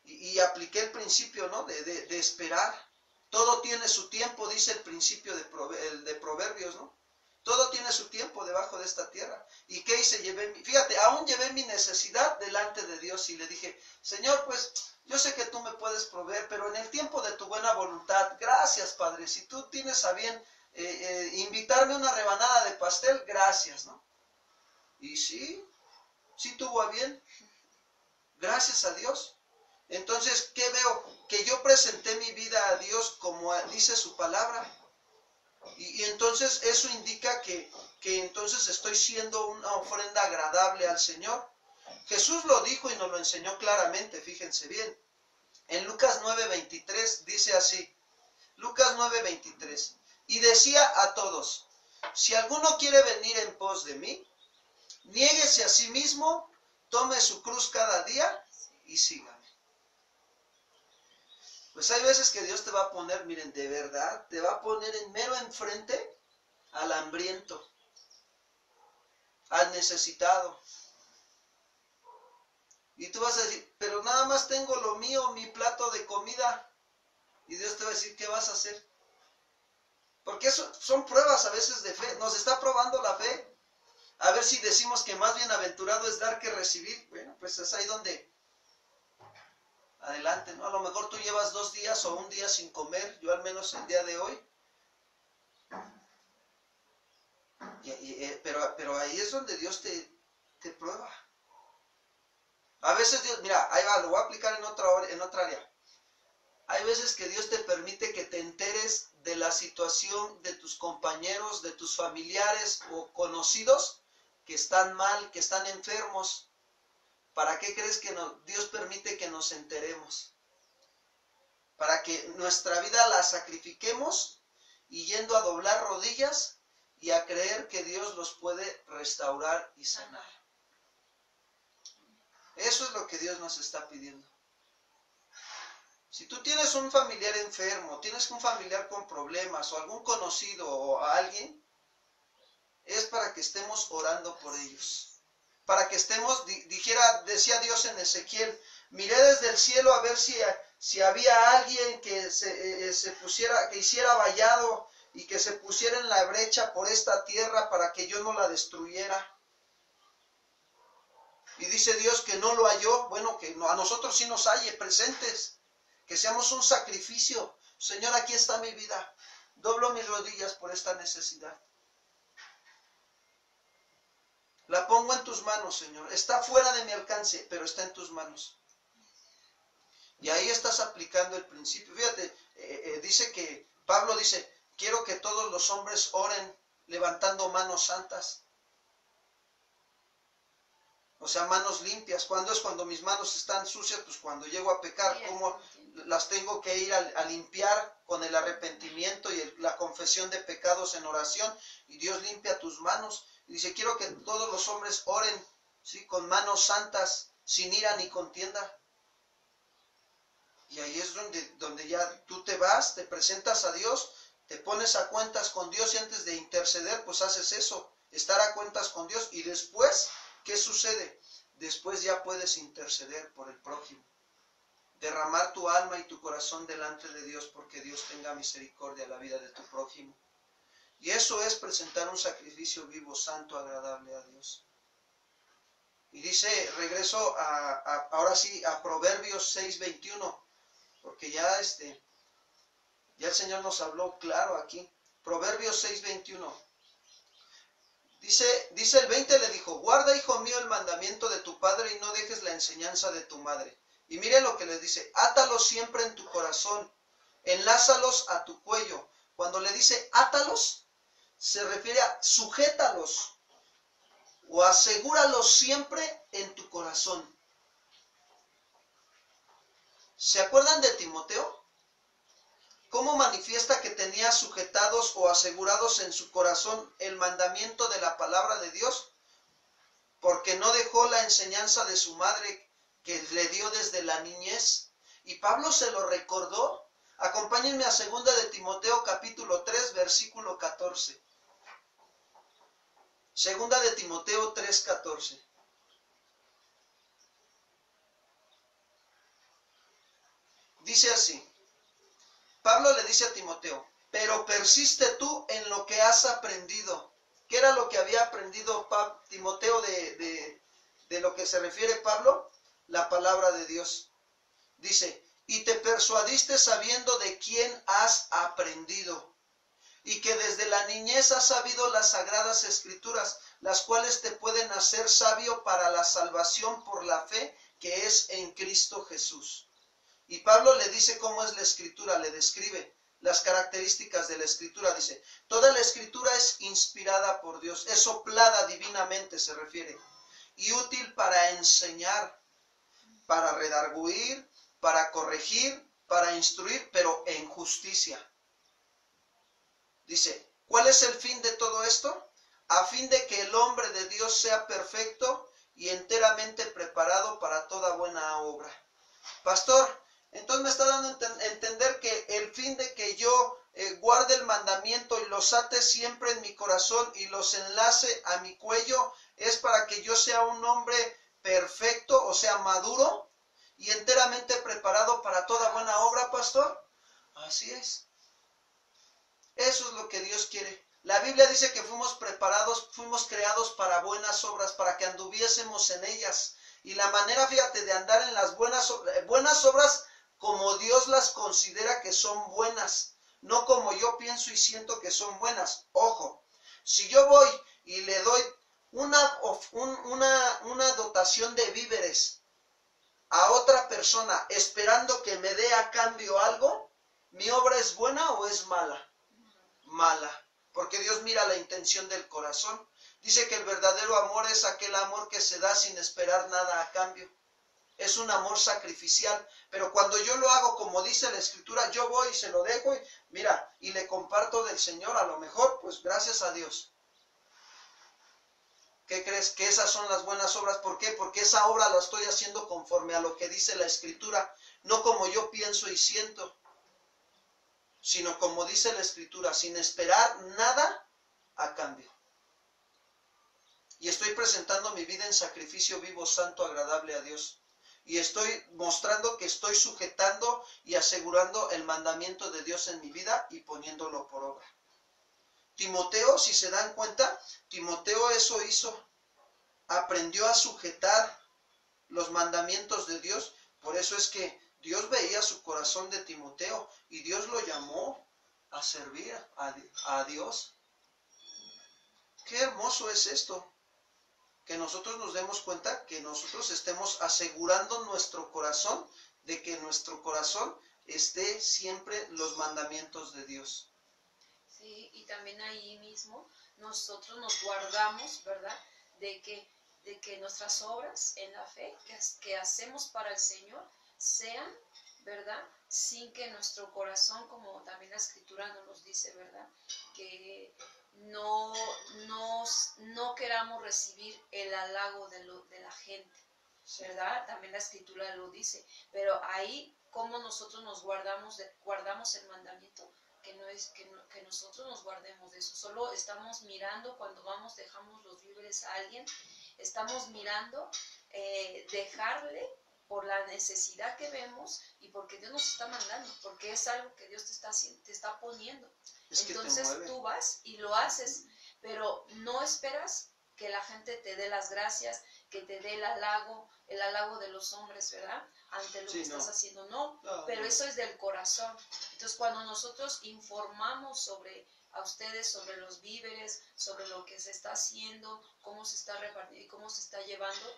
Y apliqué el principio, ¿no? De esperar. Todo tiene su tiempo, dice el principio de Proverbios, ¿no? Todo tiene su tiempo debajo de esta tierra. ¿Y qué hice? Fíjate, aún llevé mi necesidad delante de Dios y le dije, Señor, pues yo sé que tú me puedes proveer, pero en el tiempo de tu buena voluntad, gracias, Padre. Si tú tienes a bien invitarme a una rebanada de pastel, gracias, ¿no? Y sí tuvo a bien, gracias a Dios. Entonces, ¿qué veo? Que yo presenté mi vida a Dios como dice su palabra. Y entonces eso indica que entonces estoy siendo una ofrenda agradable al Señor. Jesús lo dijo y nos lo enseñó claramente, fíjense bien. En Lucas 9:23 dice así, Lucas 9:23, y decía a todos, si alguno quiere venir en pos de mí, niéguese a sí mismo, tome su cruz cada día y sígame. Pues hay veces que Dios te va a poner, miren, de verdad, te va a poner en mero enfrente al hambriento, al necesitado. Y tú vas a decir, pero nada más tengo lo mío, mi plato de comida. Y Dios te va a decir, ¿qué vas a hacer? Porque eso son pruebas a veces de fe, nos está probando la fe. A ver si decimos que más bienaventurado es dar que recibir. Bueno, pues es ahí donde adelante, ¿no? A lo mejor tú llevas 2 días o un día sin comer, yo al menos el día de hoy. Pero ahí es donde Dios te prueba. A veces Dios, mira, ahí va, lo voy a aplicar en otra área. Hay veces que Dios te permite que te enteres de la situación de tus compañeros, de tus familiares o conocidos que están mal, que están enfermos. ¿Para qué crees que Dios permite que nos enteremos? Para que nuestra vida la sacrifiquemos y yendo a doblar rodillas y a creer que Dios los puede restaurar y sanar. Eso es lo que Dios nos está pidiendo. Si tú tienes un familiar enfermo, tienes un familiar con problemas o algún conocido o a alguien, es para que estemos orando por ellos. Para que estemos, decía Dios en Ezequiel, miré desde el cielo a ver si había alguien que que hiciera vallado y que se pusiera en la brecha por esta tierra para que yo no la destruyera. Y dice Dios que no lo halló, bueno, que a nosotros sí nos halle presentes, que seamos un sacrificio. Señor, aquí está mi vida, doblo mis rodillas por esta necesidad. La pongo en tus manos, Señor. Está fuera de mi alcance, pero está en tus manos. Y ahí estás aplicando el principio. Fíjate, Pablo dice, quiero que todos los hombres oren levantando manos santas. O sea, manos limpias. ¿Cuándo es cuando mis manos están sucias? Pues cuando llego a pecar, ¿cómo las tengo que ir a limpiar con el arrepentimiento y la confesión de pecados en oración? Y Dios limpia tus manos. Y dice, quiero que todos los hombres oren, ¿sí?, con manos santas, sin ira ni contienda. Y ahí es donde ya tú te vas, te presentas a Dios, te pones a cuentas con Dios y antes de interceder, pues haces eso, estar a cuentas con Dios. Y después, ¿qué sucede? Después ya puedes interceder por el prójimo. Derramar tu alma y tu corazón delante de Dios porque Dios tenga misericordia a la vida de tu prójimo. Y eso es presentar un sacrificio vivo, santo, agradable a Dios. Y dice, regreso ahora sí a Proverbios 6:21, porque ya el Señor nos habló claro aquí. Proverbios 6:21. Dice el 20, le dijo, guarda, hijo mío, el mandamiento de tu padre y no dejes la enseñanza de tu madre. Y mire lo que le dice, átalos siempre en tu corazón, enlázalos a tu cuello. Cuando le dice átalos, se refiere a sujétalos o asegúralos siempre en tu corazón. ¿Se acuerdan de Timoteo? ¿Cómo manifiesta que tenía sujetados o asegurados en su corazón el mandamiento de la palabra de Dios? Porque no dejó la enseñanza de su madre que le dio desde la niñez. Y Pablo se lo recordó. Acompáñenme a 2 de Timoteo capítulo 3, versículo 14. 2 de Timoteo 3:14. Dice así, Pablo le dice a Timoteo, pero persiste tú en lo que has aprendido. ¿Qué era lo que había aprendido Timoteo de lo que se refiere Pablo? La palabra de Dios. Dice, y te persuadiste sabiendo de quién has aprendido, y que desde la niñez has sabido las sagradas escrituras, las cuales te pueden hacer sabio para la salvación por la fe que es en Cristo Jesús. Y Pablo le dice cómo es la escritura, le describe las características de la escritura. Dice, toda la escritura es inspirada por Dios, es soplada divinamente, se refiere, y útil para enseñar, para redarguir, para corregir, para instruir, pero en justicia. Dice, ¿cuál es el fin de todo esto? A fin de que el hombre de Dios sea perfecto y enteramente preparado para toda buena obra. Pastor, entonces me está dando a entender que el fin de que yo guarde el mandamiento y los ate siempre en mi corazón y los enlace a mi cuello es para que yo sea un hombre perfecto, o sea, maduro y enteramente preparado para toda buena obra, pastor. Así es. Eso es lo que Dios quiere. La Biblia dice que fuimos preparados, fuimos creados para buenas obras, para que anduviésemos en ellas. Y la manera, fíjate, de andar en las buenas obras como Dios las considera que son buenas, no como yo pienso y siento que son buenas. Ojo, si yo voy y le doy una dotación de víveres a otra persona esperando que me dé a cambio algo, ¿mi obra es buena o es mala? Mala, porque Dios mira la intención del corazón. Dice que el verdadero amor es aquel amor que se da sin esperar nada a cambio. Es un amor sacrificial, pero cuando yo lo hago como dice la Escritura, yo voy y se lo dejo y mira, y le comparto del Señor, a lo mejor, pues gracias a Dios. ¿Qué crees? Que esas son las buenas obras. ¿Por qué? Porque esa obra la estoy haciendo conforme a lo que dice la Escritura, no como yo pienso y siento, sino como dice la Escritura, sin esperar nada a cambio. Y estoy presentando mi vida en sacrificio vivo, santo, agradable a Dios. Y estoy mostrando que estoy sujetando y asegurando el mandamiento de Dios en mi vida y poniéndolo por obra. Timoteo, si se dan cuenta, Timoteo eso hizo. Aprendió a sujetar los mandamientos de Dios. Por eso es que Dios veía su corazón de Timoteo y Dios lo llamó a servir a Dios. Qué hermoso es esto. Que nosotros nos demos cuenta, que nosotros estemos asegurando nuestro corazón, de que nuestro corazón esté siempre los mandamientos de Dios. Sí, y también ahí mismo nosotros nos guardamos, ¿verdad? De que nuestras obras en la fe que hacemos para el Señor sean, ¿verdad? Sin que nuestro corazón, como también la Escritura nos dice, ¿verdad? Que no queramos recibir el halago de la gente, ¿verdad? También la Escritura lo dice, pero ahí como nosotros nos guardamos el mandamiento, que no es que nosotros nos guardemos de eso, solo estamos mirando cuando dejamos los víveres a alguien, estamos mirando dejarle por la necesidad que vemos y porque Dios nos está mandando, porque es algo que Dios te está poniendo. Entonces tú vas y lo haces, pero no esperas que la gente te dé las gracias, que te dé el halago de los hombres, ¿verdad? Ante lo que estás haciendo, no, pero eso es del corazón. Entonces cuando nosotros informamos a ustedes sobre los víveres, sobre lo que se está haciendo, cómo se está repartiendo y cómo se está llevando,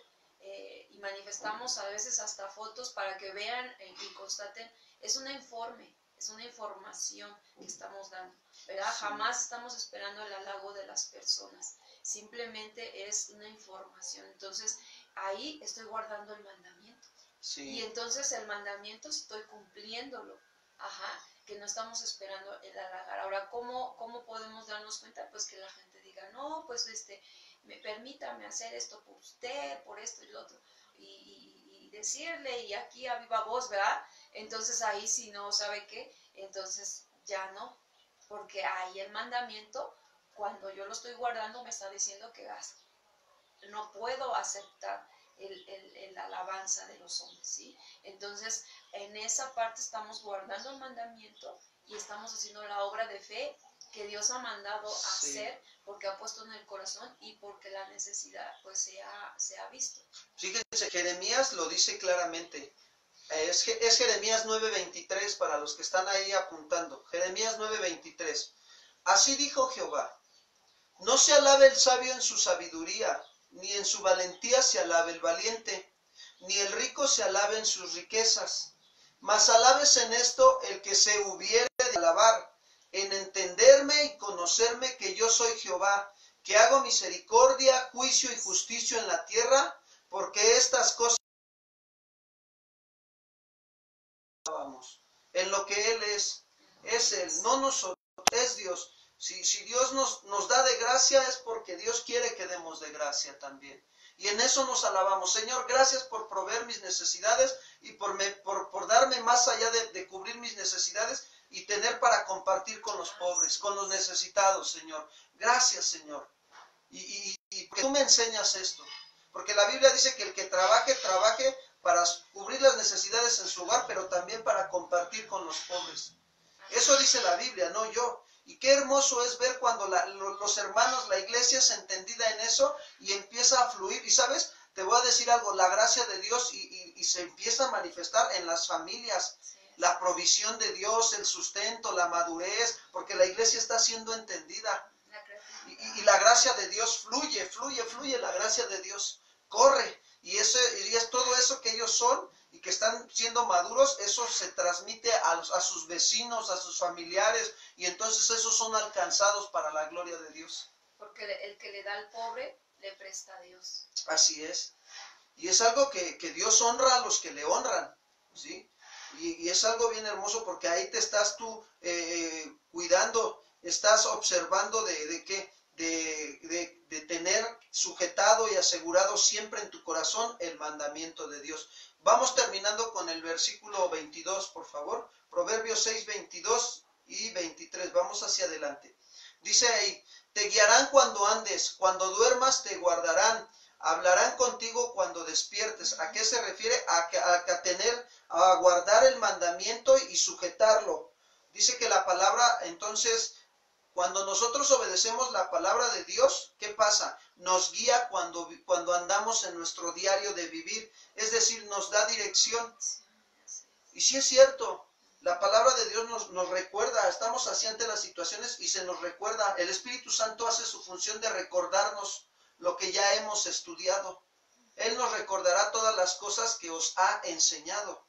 y manifestamos a veces hasta fotos para que vean y constaten, es un informe, es una información que estamos dando, ¿verdad? Sí. Jamás estamos esperando el halago de las personas, simplemente es una información. Entonces ahí estoy guardando el mandamiento. Sí. Y entonces el mandamiento estoy cumpliéndolo. Ajá, que no estamos esperando el halagar. Ahora, ¿cómo podemos darnos cuenta? Pues que la gente diga, no, pues permítame hacer esto por usted, por esto y lo otro. Y decirle, y aquí a viva voz, ¿verdad? Entonces ahí si no sabe qué, entonces ya no. Porque ahí el mandamiento, cuando yo lo estoy guardando, me está diciendo que no puedo aceptar el alabanza de los hombres, ¿sí? Entonces, en esa parte estamos guardando el mandamiento y estamos haciendo la obra de fe que Dios ha mandado a hacer, porque ha puesto en el corazón y porque la necesidad pues se ha visto. Fíjense, Jeremías lo dice claramente. Es Jeremías 9:23 para los que están ahí apuntando. Jeremías 9:23. Así dijo Jehová: no se alabe el sabio en su sabiduría, ni en su valentía se alabe el valiente, ni el rico se alabe en sus riquezas. Mas alabes en esto el que se hubiere de alabar, en entenderme y conocerme que yo soy Jehová, que hago misericordia, juicio y justicia en la tierra, porque estas cosas en lo que Él es Él, no nosotros, es Dios. Si Dios nos da de gracia es porque Dios quiere que demos de gracia también. Y en eso nos alabamos. Señor, gracias por proveer mis necesidades y por darme más allá de cubrir mis necesidades y tener para compartir con los pobres, con los necesitados, Señor. Gracias, Señor. Y porque tú me enseñas esto. Porque la Biblia dice que el que trabaje para cubrir las necesidades en su hogar, pero también para compartir con los pobres. Eso dice la Biblia, no yo. Y qué hermoso es ver cuando los hermanos, la iglesia es entendida en eso y empieza a fluir. Y sabes, te voy a decir algo, la gracia de Dios y se empieza a manifestar en las familias. La provisión de Dios, el sustento, la madurez, porque la iglesia está siendo entendida. Y la gracia de Dios fluye, la gracia de Dios corre. Y es todo eso que ellos son y que están siendo maduros, eso se transmite a sus vecinos, a sus familiares, y entonces esos son alcanzados para la gloria de Dios. Porque el que le da al pobre, le presta a Dios. Así es. Y es algo que Dios honra a los que le honran, ¿sí? Y es algo bien hermoso porque ahí te estás tú cuidando, estás observando de tener sujetado y asegurado siempre en tu corazón el mandamiento de Dios. Vamos terminando con el versículo 22, por favor. Proverbios 6, 22 y 23. Vamos hacia adelante. Dice ahí: te guiarán cuando andes, cuando duermas te guardarán, hablarán contigo cuando despiertes. ¿A qué se refiere? A guardar el mandamiento y sujetarlo. Dice que la palabra, entonces, cuando nosotros obedecemos la palabra de Dios, ¿qué pasa? Nos guía cuando andamos en nuestro diario de vivir, es decir, nos da dirección. Y sí es cierto, la palabra de Dios nos recuerda, estamos así ante las situaciones y se nos recuerda. El Espíritu Santo hace su función de recordarnos lo que ya hemos estudiado. Él nos recordará todas las cosas que os ha enseñado.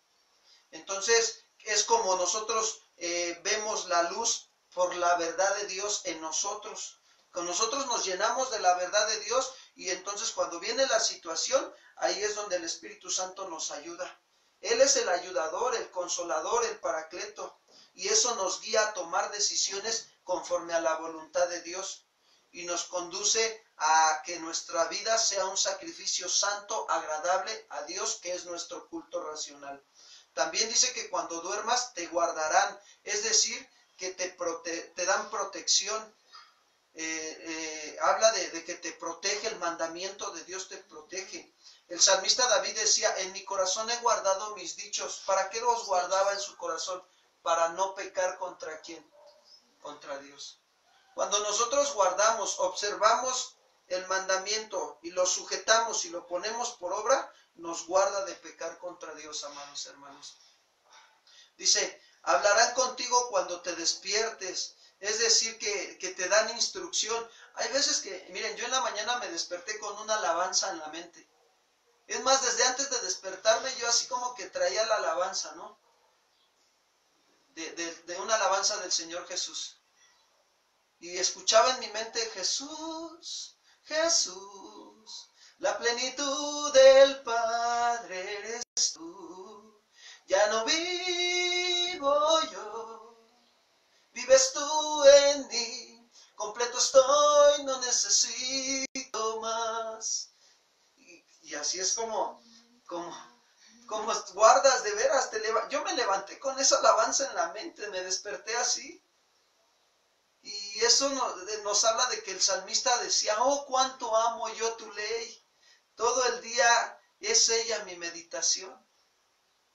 Entonces, es como nosotros vemos la luz por la verdad de Dios en nosotros. Con nosotros nos llenamos de la verdad de Dios y entonces cuando viene la situación, ahí es donde el Espíritu Santo nos ayuda. Él es el ayudador, el consolador, el paracleto, y eso nos guía a tomar decisiones conforme a la voluntad de Dios y nos conduce a que nuestra vida sea un sacrificio santo, agradable a Dios, que es nuestro culto racional. También dice que cuando duermas te guardarán, es decir, que te dan protección. Habla de que te protege, el mandamiento de Dios te protege. El salmista David decía: en mi corazón he guardado mis dichos. ¿Para qué los guardaba en su corazón? Para no pecar contra ¿quién? Contra Dios. Cuando nosotros guardamos, observamos el mandamiento y lo sujetamos y lo ponemos por obra, nos guarda de pecar contra Dios, amados hermanos. Dice: hablarán contigo cuando te despiertes, es decir, que te dan instrucción. Hay veces que, miren, yo en la mañana me desperté con una alabanza en la mente. Es más, desde antes de despertarme yo así como que traía la alabanza, ¿no? De una alabanza del Señor Jesús. Y escuchaba en mi mente: Jesús, Jesús, la plenitud del Padre eres tú. Ya no vivo yo, vives tú en mí, completo estoy, no necesito más. Y así es como guardas de veras. Yo me levanté con esa alabanza en la mente, me desperté así. Y eso nos habla de que el salmista decía: oh, cuánto amo yo tu ley. Todo el día es ella mi meditación.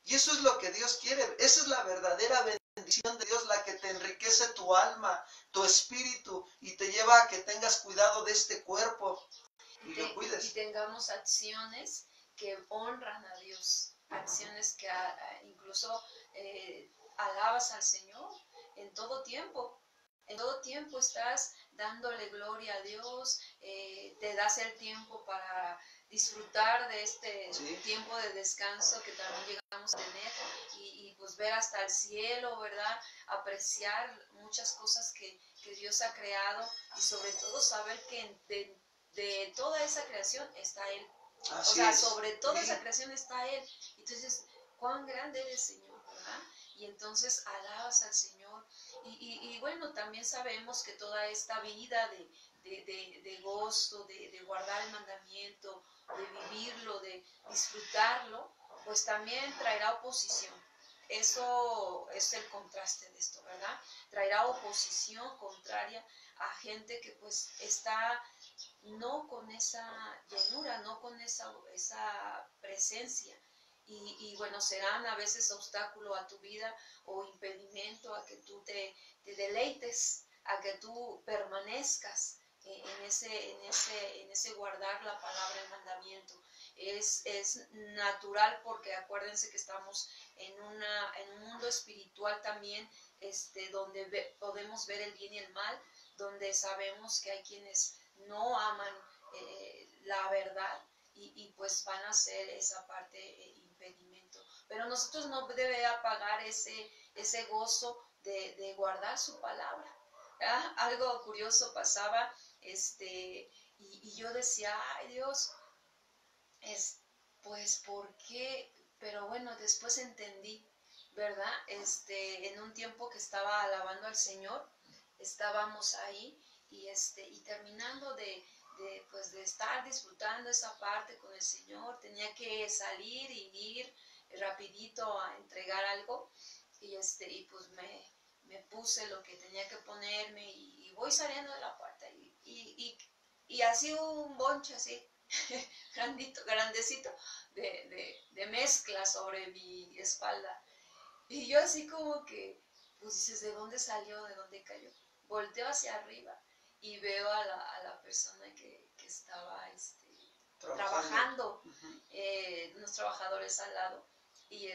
Y eso es lo que Dios quiere. Esa es la verdadera bendición de Dios, la que te enriquece tu alma, tu espíritu, y te lleva a que tengas cuidado de este cuerpo y lo cuides. Y tengamos acciones que honran a Dios, acciones que incluso alabas al Señor en todo tiempo. En todo tiempo estás dándole gloria a Dios, te das el tiempo para disfrutar de este tiempo de descanso que también llegamos a tener y pues ver hasta el cielo, ¿verdad? Apreciar muchas cosas que Dios ha creado y sobre todo saber que de toda esa creación está Él. Así o sea, es. sobre toda esa creación está Él. Entonces, cuán grande eres, Señor, ¿verdad? Y entonces alabas al Señor. Y bueno, también sabemos que toda esta vida de gozo, de guardar el mandamiento, de vivirlo, de disfrutarlo, pues también traerá oposición. Eso es el contraste de esto, ¿verdad? Traerá oposición contraria a gente que pues está no con esa llenura, no con esa presencia. Y bueno, serán a veces obstáculo a tu vida o impedimento a que tú te deleites, a que tú permanezcas en ese guardar la palabra, el mandamiento. Es natural porque acuérdense que estamos en un mundo espiritual también, donde podemos ver el bien y el mal, donde sabemos que hay quienes no aman la verdad y pues van a ser esa parte impedimento. Pero nosotros no debe apagar ese gozo de guardar su palabra. ¿Ah? Algo curioso pasaba, y yo decía, ay Dios, pues ¿por qué? Pero bueno, después entendí, ¿verdad? En un tiempo que estaba alabando al Señor, estábamos ahí y terminando pues de estar disfrutando esa parte con el Señor, tenía que salir y ir rapidito a entregar algo y pues me puse lo que tenía que ponerme y voy saliendo de la puerta y así un bonche así grandecito de mezcla sobre mi espalda y yo así como que pues dices, ¿de dónde salió? ¿De dónde cayó? Volteo hacia arriba y veo a la persona que estaba trabajando, unos trabajadores al lado, y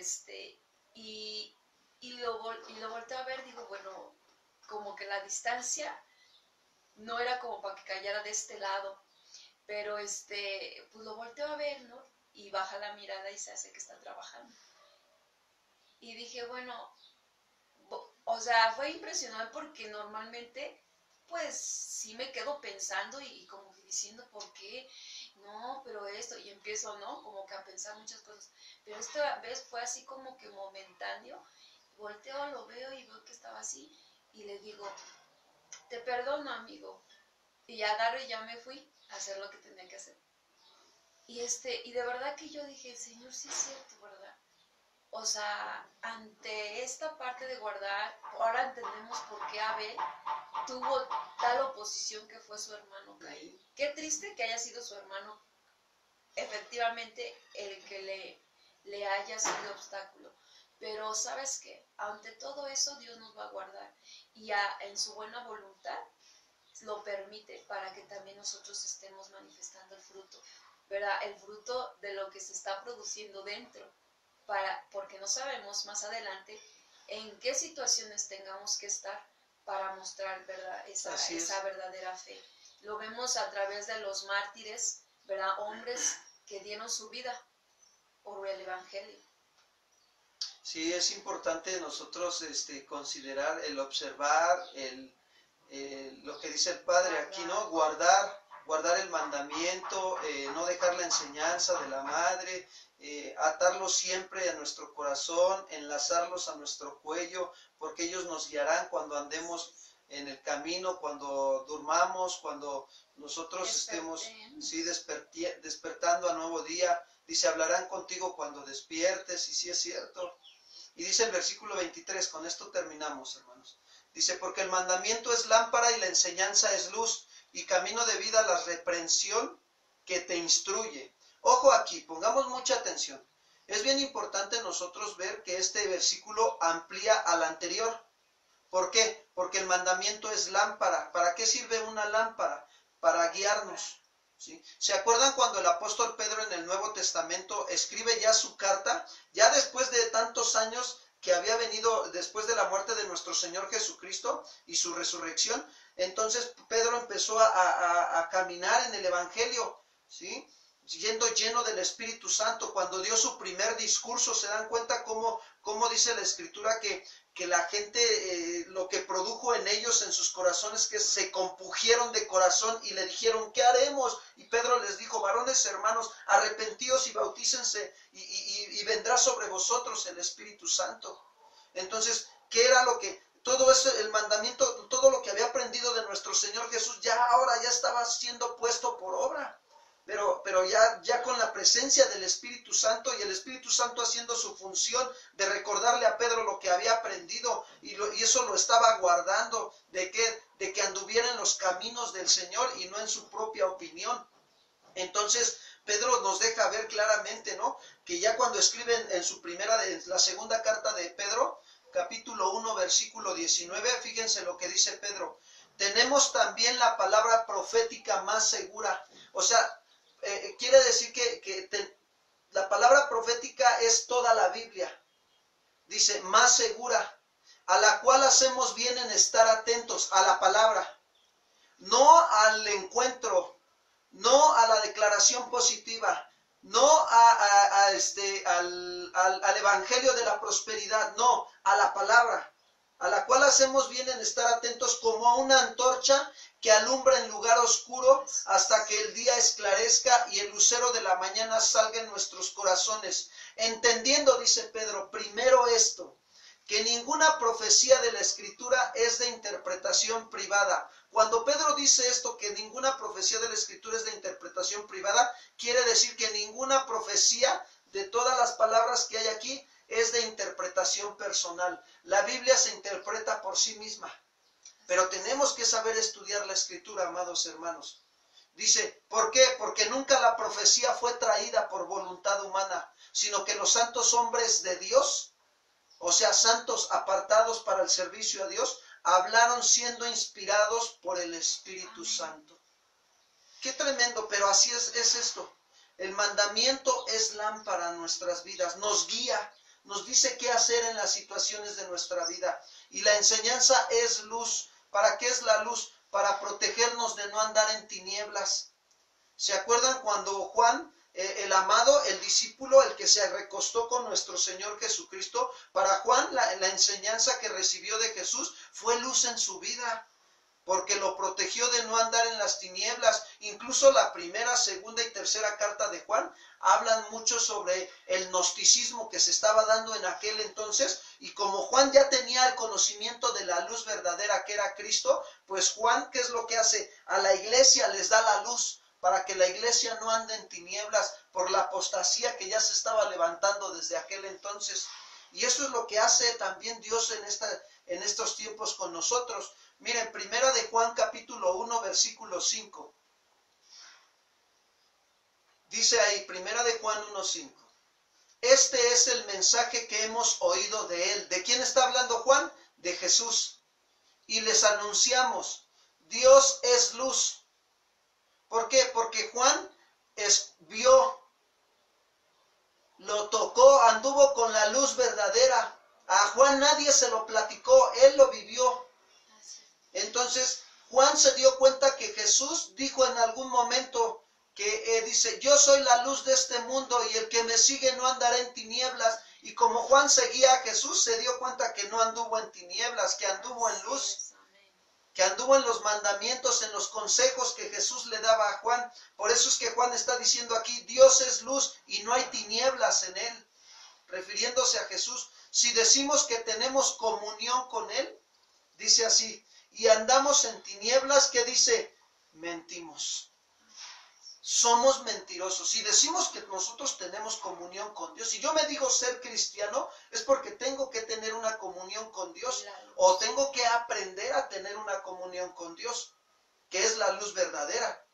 lo volteo a ver, digo, bueno, como que la distancia no era como para que cayera de este lado, pero pues lo volteo a ver, ¿no? Y baja la mirada y se hace que está trabajando. Y dije, bueno, o sea, fue impresionante porque normalmente pues sí me quedo pensando y como que diciendo, ¿por qué? No, pero esto, y empiezo, ¿no? Como que a pensar muchas cosas. Pero esta vez fue así como que momentáneo. Volteo, lo veo y veo que estaba así y le digo, te perdono, amigo. Y agarro y ya me fui a hacer lo que tenía que hacer. Y de verdad que yo dije, Señor, sí es cierto, ¿verdad? O sea, ante esta parte de guardar, ahora entendemos por qué Abel tuvo tal oposición que fue su hermano Caín. Qué triste que haya sido su hermano efectivamente el que le haya sido obstáculo. Pero ¿sabes qué? Ante todo eso Dios nos va a guardar y en su buena voluntad lo permite para que también nosotros estemos manifestando el fruto, ¿verdad? El fruto de lo que se está produciendo dentro. Porque no sabemos más adelante en qué situaciones tengamos que estar para mostrar, ¿verdad? esa verdadera fe. Lo vemos a través de los mártires, ¿verdad? Hombres que dieron su vida por el Evangelio. Sí, es importante nosotros considerar el observar, lo que dice el Padre aquí, ¿no? Guardar el mandamiento, no dejar la enseñanza de la Madre, atarlos siempre a nuestro corazón, enlazarlos a nuestro cuello, porque ellos nos guiarán cuando andemos en el camino, cuando durmamos, cuando nosotros estemos despertando a nuevo día. Dice, hablarán contigo cuando despiertes, y sí es cierto. Y dice el versículo 23, con esto terminamos, hermanos. Dice, porque el mandamiento es lámpara y la enseñanza es luz, y camino de vida la reprensión que te instruye. Ojo aquí, pongamos mucha atención. Es bien importante nosotros ver que este versículo amplía al anterior, ¿Por qué? Porque el mandamiento es lámpara. ¿Para qué sirve una lámpara? Para guiarnos, ¿sí? ¿Se acuerdan cuando el apóstol Pedro en el Nuevo Testamento escribe ya su carta? Ya después de tantos años que había venido después de la muerte de nuestro Señor Jesucristo y su resurrección, entonces Pedro empezó a caminar en el Evangelio, ¿sí? Yendo lleno del Espíritu Santo. Cuando dio su primer discurso, se dan cuenta cómo dice la Escritura que la gente, lo que produjo en ellos, en sus corazones, que se compugieron de corazón y le dijeron, ¿qué haremos? Y Pedro les dijo, varones hermanos, arrepentíos y bautícense y vendrá sobre vosotros el Espíritu Santo. Entonces, ¿qué era lo que, todo eso, el mandamiento, todo lo que había aprendido de nuestro Señor Jesús, ya ahora ya estaba siendo puesto por obra? Pero ya con la presencia del Espíritu Santo y el Espíritu Santo haciendo su función de recordarle a Pedro lo que había aprendido y eso lo estaba guardando, de que anduviera en los caminos del Señor y no en su propia opinión. Entonces Pedro nos deja ver claramente, ¿no? Que ya cuando escriben en la segunda carta de Pedro, capítulo 1, versículo 19, fíjense lo que dice Pedro. Tenemos también la palabra profética más segura. O sea, quiere decir la palabra profética es toda la Biblia. Dice, más segura, a la cual hacemos bien en estar atentos a la palabra, no al encuentro, no a la declaración positiva, no al evangelio de la prosperidad, no, a la palabra, a la cual hacemos bien en estar atentos como a una antorcha que alumbra en lugar oscuro hasta que el día esclarezca y el lucero de la mañana salga en nuestros corazones. Entendiendo, dice Pedro, primero esto, que ninguna profecía de la Escritura es de interpretación privada. Cuando Pedro dice esto, que ninguna profecía de la Escritura es de interpretación privada, quiere decir que ninguna profecía de todas las palabras que hay aquí es de interpretación personal. La Biblia se interpreta por sí misma, pero tenemos que saber estudiar la Escritura, amados hermanos. Dice, ¿por qué? Porque nunca la profecía fue traída por voluntad humana, sino que los santos hombres de Dios, o sea, santos apartados para el servicio a Dios, hablaron siendo inspirados por el Espíritu Santo. Qué tremendo, pero así es esto. El mandamiento es lámpara a nuestras vidas, nos guía, nos dice qué hacer en las situaciones de nuestra vida. Y la enseñanza es luz. ¿Para qué es la luz? Para protegernos de no andar en tinieblas. ¿Se acuerdan cuando Juan, el amado, el discípulo, el que se recostó con nuestro Señor Jesucristo? Para Juan la enseñanza que recibió de Jesús fue luz en su vida, porque lo protegió de no andar en las tinieblas. Incluso la primera, segunda y tercera carta de Juan hablan mucho sobre el gnosticismo que se estaba dando en aquel entonces, y como Juan ya tenía el conocimiento de la luz verdadera que era Cristo, pues Juan, ¿qué es lo que hace? A la iglesia les da la luz, para que la iglesia no ande en tinieblas por la apostasía que ya se estaba levantando desde aquel entonces. Y eso es lo que hace también Dios en estos tiempos con nosotros. Miren, primera de Juan capítulo 1, versículo 5. Dice ahí, primera de Juan 1, 5. Este es el mensaje que hemos oído de él. ¿De quién está hablando Juan? De Jesús. Y les anunciamos, Dios es luz. ¿Por qué? Porque Juan vio, lo tocó, anduvo con la luz verdadera. A Juan nadie se lo platicó, él lo vivió. Entonces, Juan se dio cuenta que Jesús dijo en algún momento que dice, yo soy la luz de este mundo y el que me sigue no andará en tinieblas. Y como Juan seguía a Jesús, se dio cuenta que no anduvo en tinieblas, que anduvo en luz, que anduvo en los mandamientos, en los consejos que Jesús le daba a Juan. Por eso es que Juan está diciendo aquí, Dios es luz y no hay tinieblas en él, refiriéndose a Jesús. Si decimos que tenemos comunión con él, dice así, y andamos en tinieblas, ¿qué dice? Mentimos. Somos mentirosos. Si decimos que nosotros tenemos comunión con Dios, si yo me digo ser cristiano, es porque tengo que tener una comunión con Dios, o tengo que aprender a tener una comunión con Dios, que es la luz verdadera.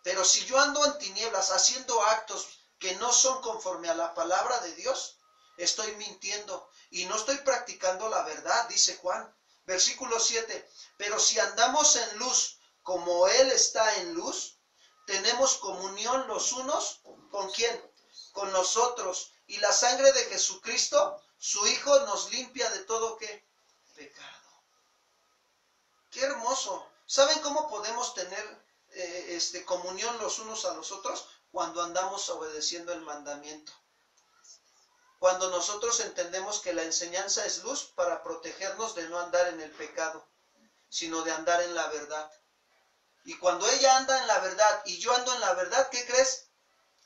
Pero si yo ando en tinieblas haciendo actos que no son conforme a la palabra de Dios, estoy mintiendo y no estoy practicando la verdad, dice Juan. Versículo 7, pero si andamos en luz como Él está en luz, tenemos comunión los unos con ¿quién? Con nosotros. Y la sangre de Jesucristo, su Hijo, nos limpia de todo ¿qué? Pecado. Qué hermoso. ¿Saben cómo podemos tener comunión los unos a los otros? Cuando andamos obedeciendo el mandamiento. Cuando nosotros entendemos que la enseñanza es luz para protegernos de no andar en el pecado, sino de andar en la verdad. Y cuando ella anda en la verdad y yo ando en la verdad, ¿qué crees?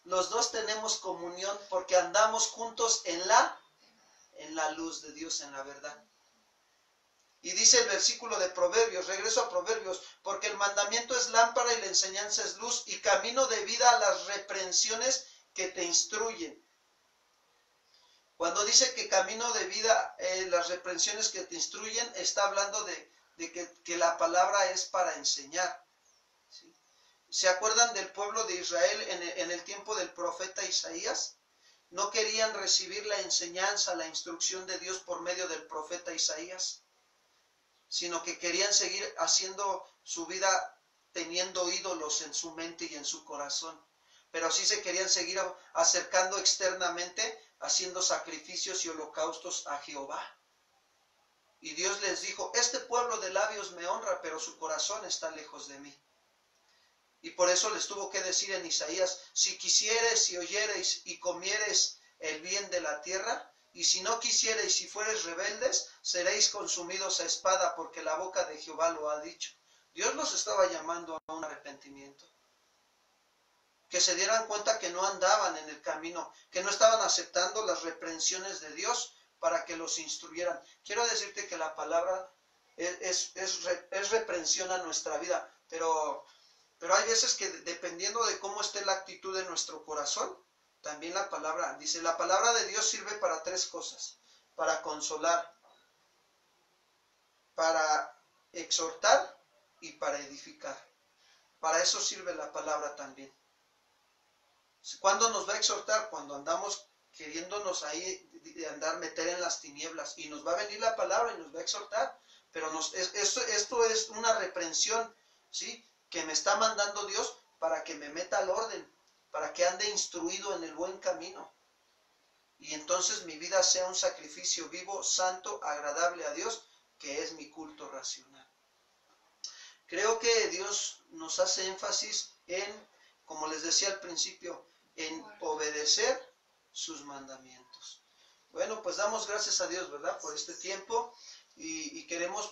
Los dos tenemos comunión porque andamos juntos en la luz de Dios, en la verdad. Y dice el versículo de Proverbios, regreso a Proverbios, porque el mandamiento es lámpara y la enseñanza es luz y camino de vida a las reprensiones que te instruyen. Cuando dice que camino de vida, las reprensiones que te instruyen, está hablando de que la palabra es para enseñar. ¿Sí? ¿Se acuerdan del pueblo de Israel en el tiempo del profeta Isaías? No querían recibir la enseñanza, la instrucción de Dios por medio del profeta Isaías, sino que querían seguir haciendo su vida teniendo ídolos en su mente y en su corazón. Pero sí se querían seguir acercando externamente, haciendo sacrificios y holocaustos a Jehová. Y Dios les dijo, este pueblo de labios me honra, pero su corazón está lejos de mí. Y por eso les tuvo que decir en Isaías, si quisiereis y oyereis y comiereis el bien de la tierra, y si no quisiereis y fuereis rebeldes, seréis consumidos a espada, porque la boca de Jehová lo ha dicho. Dios los estaba llamando a un arrepentimiento. Que se dieran cuenta que no andaban en el camino, que no estaban aceptando las reprensiones de Dios para que los instruyeran. Quiero decirte que la palabra es reprensión a nuestra vida, pero hay veces que dependiendo de cómo esté la actitud de nuestro corazón, también la palabra, dice, la palabra de Dios sirve para tres cosas: para consolar, para exhortar y para edificar. Para eso sirve la palabra también. ¿Cuándo nos va a exhortar? Cuando andamos queriéndonos ahí meter en las tinieblas, y nos va a venir la palabra y nos va a exhortar, pero esto es una reprensión, ¿sí?, que me está mandando Dios para que me meta al orden, para que ande instruido en el buen camino, y entonces mi vida sea un sacrificio vivo, santo, agradable a Dios, que es mi culto racional. Creo que Dios nos hace énfasis en, como les decía al principio, en obedecer sus mandamientos. Bueno, pues damos gracias a Dios, ¿verdad?, por este tiempo, y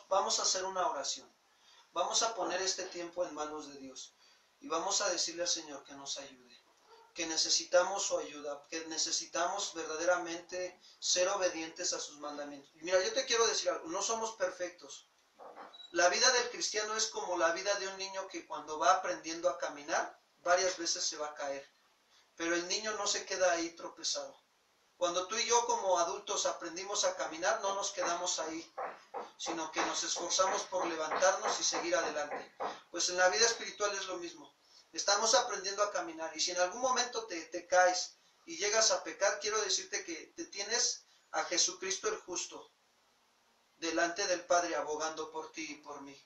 vamos a hacer una oración. Vamos a poner este tiempo en manos de Dios y vamos a decirle al Señor que nos ayude, que necesitamos su ayuda, que necesitamos verdaderamente ser obedientes a sus mandamientos. Y mira, yo te quiero decir algo, no somos perfectos. La vida del cristiano es como la vida de un niño que cuando va aprendiendo a caminar, varias veces se va a caer, pero el niño no se queda ahí tropezado. Cuando tú y yo como adultos aprendimos a caminar, no nos quedamos ahí, sino que nos esforzamos por levantarnos y seguir adelante. Pues en la vida espiritual es lo mismo. Estamos aprendiendo a caminar, y si en algún momento te caes y llegas a pecar, quiero decirte que te tienes a Jesucristo el justo delante del Padre abogando por ti y por mí.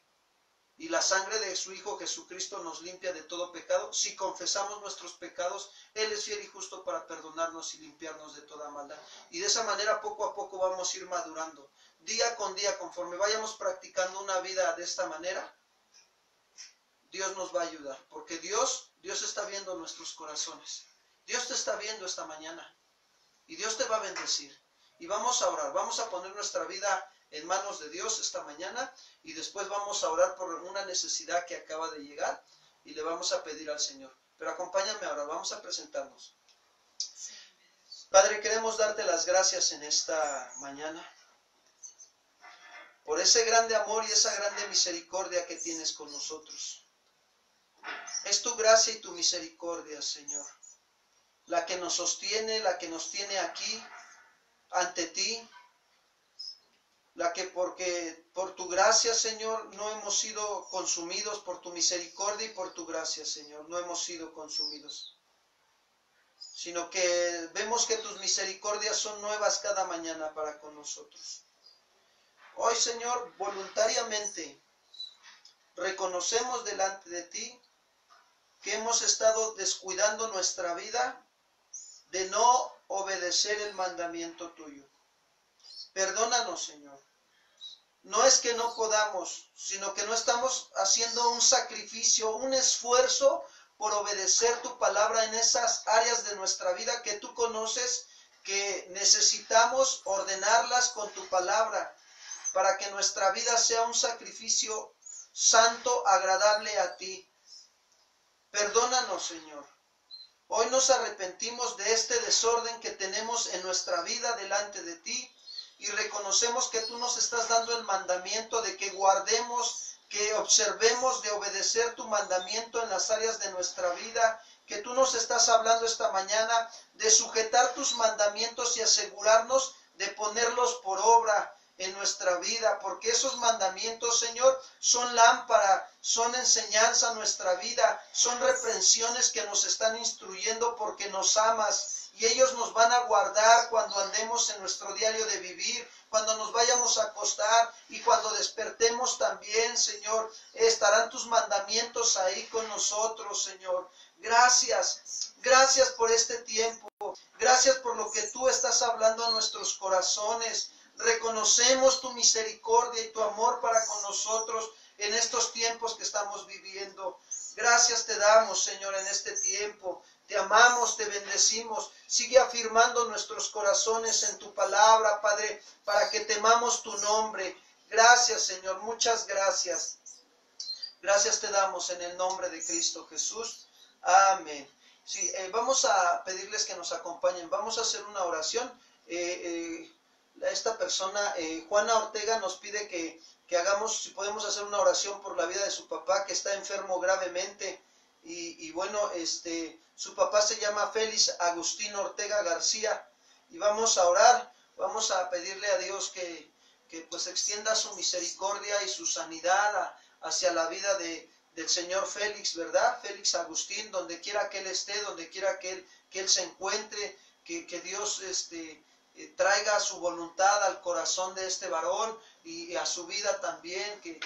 Y la sangre de su Hijo Jesucristo nos limpia de todo pecado. Si confesamos nuestros pecados, Él es fiel y justo para perdonarnos y limpiarnos de toda maldad. Y de esa manera poco a poco vamos a ir madurando. Día con día, conforme vayamos practicando una vida de esta manera, Dios nos va a ayudar. Porque Dios está viendo nuestros corazones. Dios te está viendo esta mañana. Y Dios te va a bendecir. Y vamos a orar, vamos a poner nuestra vida en manos de Dios esta mañana, y después vamos a orar por una necesidad que acaba de llegar y le vamos a pedir al Señor. Pero acompáñame ahora, vamos a presentarnos. Padre, queremos darte las gracias en esta mañana por ese grande amor y esa grande misericordia que tienes con nosotros. Es tu gracia y tu misericordia, Señor, la que nos sostiene, la que nos tiene aquí ante ti, la que porque por tu gracia, Señor, no hemos sido consumidos, por tu misericordia y por tu gracia, Señor, no hemos sido consumidos, sino que vemos que tus misericordias son nuevas cada mañana para con nosotros. Hoy, Señor, voluntariamente reconocemos delante de ti que hemos estado descuidando nuestra vida de no obedecer el mandamiento tuyo. Perdónanos, Señor. No es que no podamos, sino que no estamos haciendo un sacrificio, un esfuerzo por obedecer tu palabra en esas áreas de nuestra vida que tú conoces, que necesitamos ordenarlas con tu palabra, para que nuestra vida sea un sacrificio santo, agradable a ti. Perdónanos, Señor. Hoy nos arrepentimos de este desorden que tenemos en nuestra vida delante de ti y reconocemos que tú nos estás dando el mandamiento de que guardemos, que observemos de obedecer tu mandamiento en las áreas de nuestra vida, que tú nos estás hablando esta mañana de sujetar tus mandamientos y asegurarnos de ponerlos por obra en nuestra vida, porque esos mandamientos, Señor, son lámpara, son enseñanza a nuestra vida, son reprensiones que nos están instruyendo porque nos amas, y ellos nos van a guardar cuando andemos en nuestro diario de vivir, cuando nos vayamos a acostar y cuando despertemos también, Señor, estarán tus mandamientos ahí con nosotros, Señor. Gracias, gracias por este tiempo, gracias por lo que tú estás hablando a nuestros corazones. Reconocemos tu misericordia y tu amor para con nosotros en estos tiempos que estamos viviendo. Gracias te damos, Señor, en este tiempo. Te amamos, te bendecimos. Sigue afirmando nuestros corazones en tu palabra, Padre, para que temamos tu nombre. Gracias, Señor, muchas gracias. Gracias te damos en el nombre de Cristo Jesús. Amén. Sí, vamos a pedirles que nos acompañen. Vamos a hacer una oración. Esta persona, Juana Ortega, nos pide que hagamos, si podemos hacer una oración por la vida de su papá, que está enfermo gravemente. Y bueno, su papá se llama Félix Agustín Ortega García. Y vamos a orar, vamos a pedirle a Dios que pues extienda su misericordia y su sanidad hacia la vida del señor Félix, ¿verdad? Félix Agustín, donde quiera que él esté, donde quiera que él se encuentre, que Dios traiga su voluntad al corazón de este varón y a su vida también, que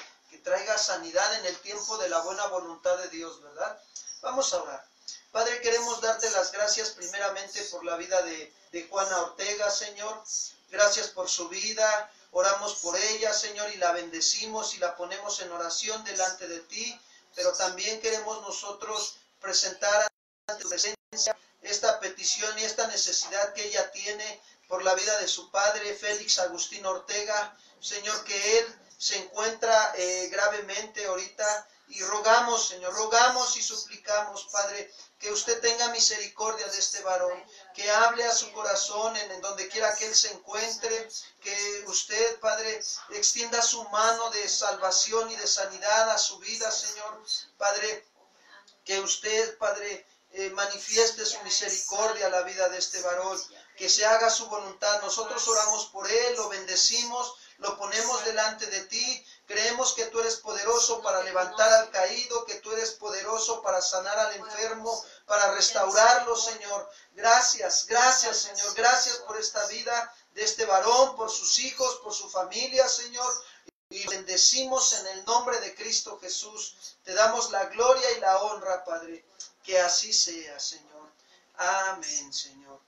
traiga sanidad en el tiempo de la buena voluntad de Dios, ¿verdad? Vamos a orar. Padre, queremos darte las gracias primeramente por la vida de Juana Ortega, Señor. Gracias por su vida. Oramos por ella, Señor, y la bendecimos y la ponemos en oración delante de ti. Pero también queremos nosotros presentar ante tu presencia esta petición y esta necesidad que ella tiene por la vida de su padre, Félix Agustín Ortega. Señor, que él se encuentra gravemente ahorita, y rogamos, Señor, rogamos y suplicamos, Padre, que usted tenga misericordia de este varón, que hable a su corazón en donde quiera que él se encuentre, que usted, Padre, extienda su mano de salvación y de sanidad a su vida, Señor. Padre, que usted, Padre, manifieste su misericordia a la vida de este varón, que se haga su voluntad. Nosotros oramos por él, lo bendecimos, lo ponemos delante de ti. Creemos que tú eres poderoso para levantar al caído, que tú eres poderoso para sanar al enfermo, para restaurarlo, Señor. Gracias, gracias, Señor. Gracias por esta vida de este varón, por sus hijos, por su familia, Señor. Y bendecimos en el nombre de Cristo Jesús. Te damos la gloria y la honra, Padre. Que así sea, Señor. Amén, Señor.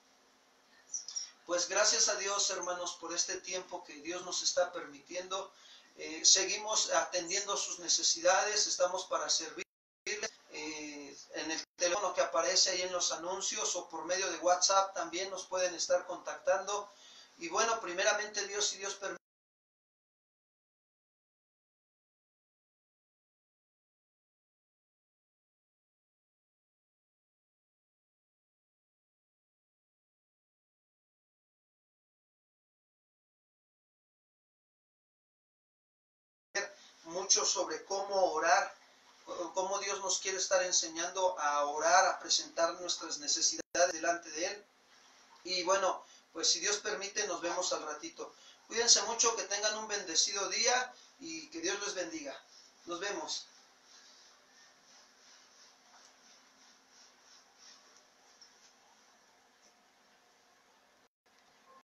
Pues gracias a Dios, hermanos, por este tiempo que Dios nos está permitiendo. Seguimos atendiendo sus necesidades, estamos para servirles en el teléfono que aparece ahí en los anuncios, o por medio de WhatsApp también nos pueden estar contactando. Y bueno, primeramente Dios, si Dios permite, mucho sobre cómo orar, cómo Dios nos quiere estar enseñando a orar, a presentar nuestras necesidades delante de Él. Y bueno, pues si Dios permite, nos vemos al ratito. Cuídense mucho, que tengan un bendecido día y que Dios les bendiga. Nos vemos.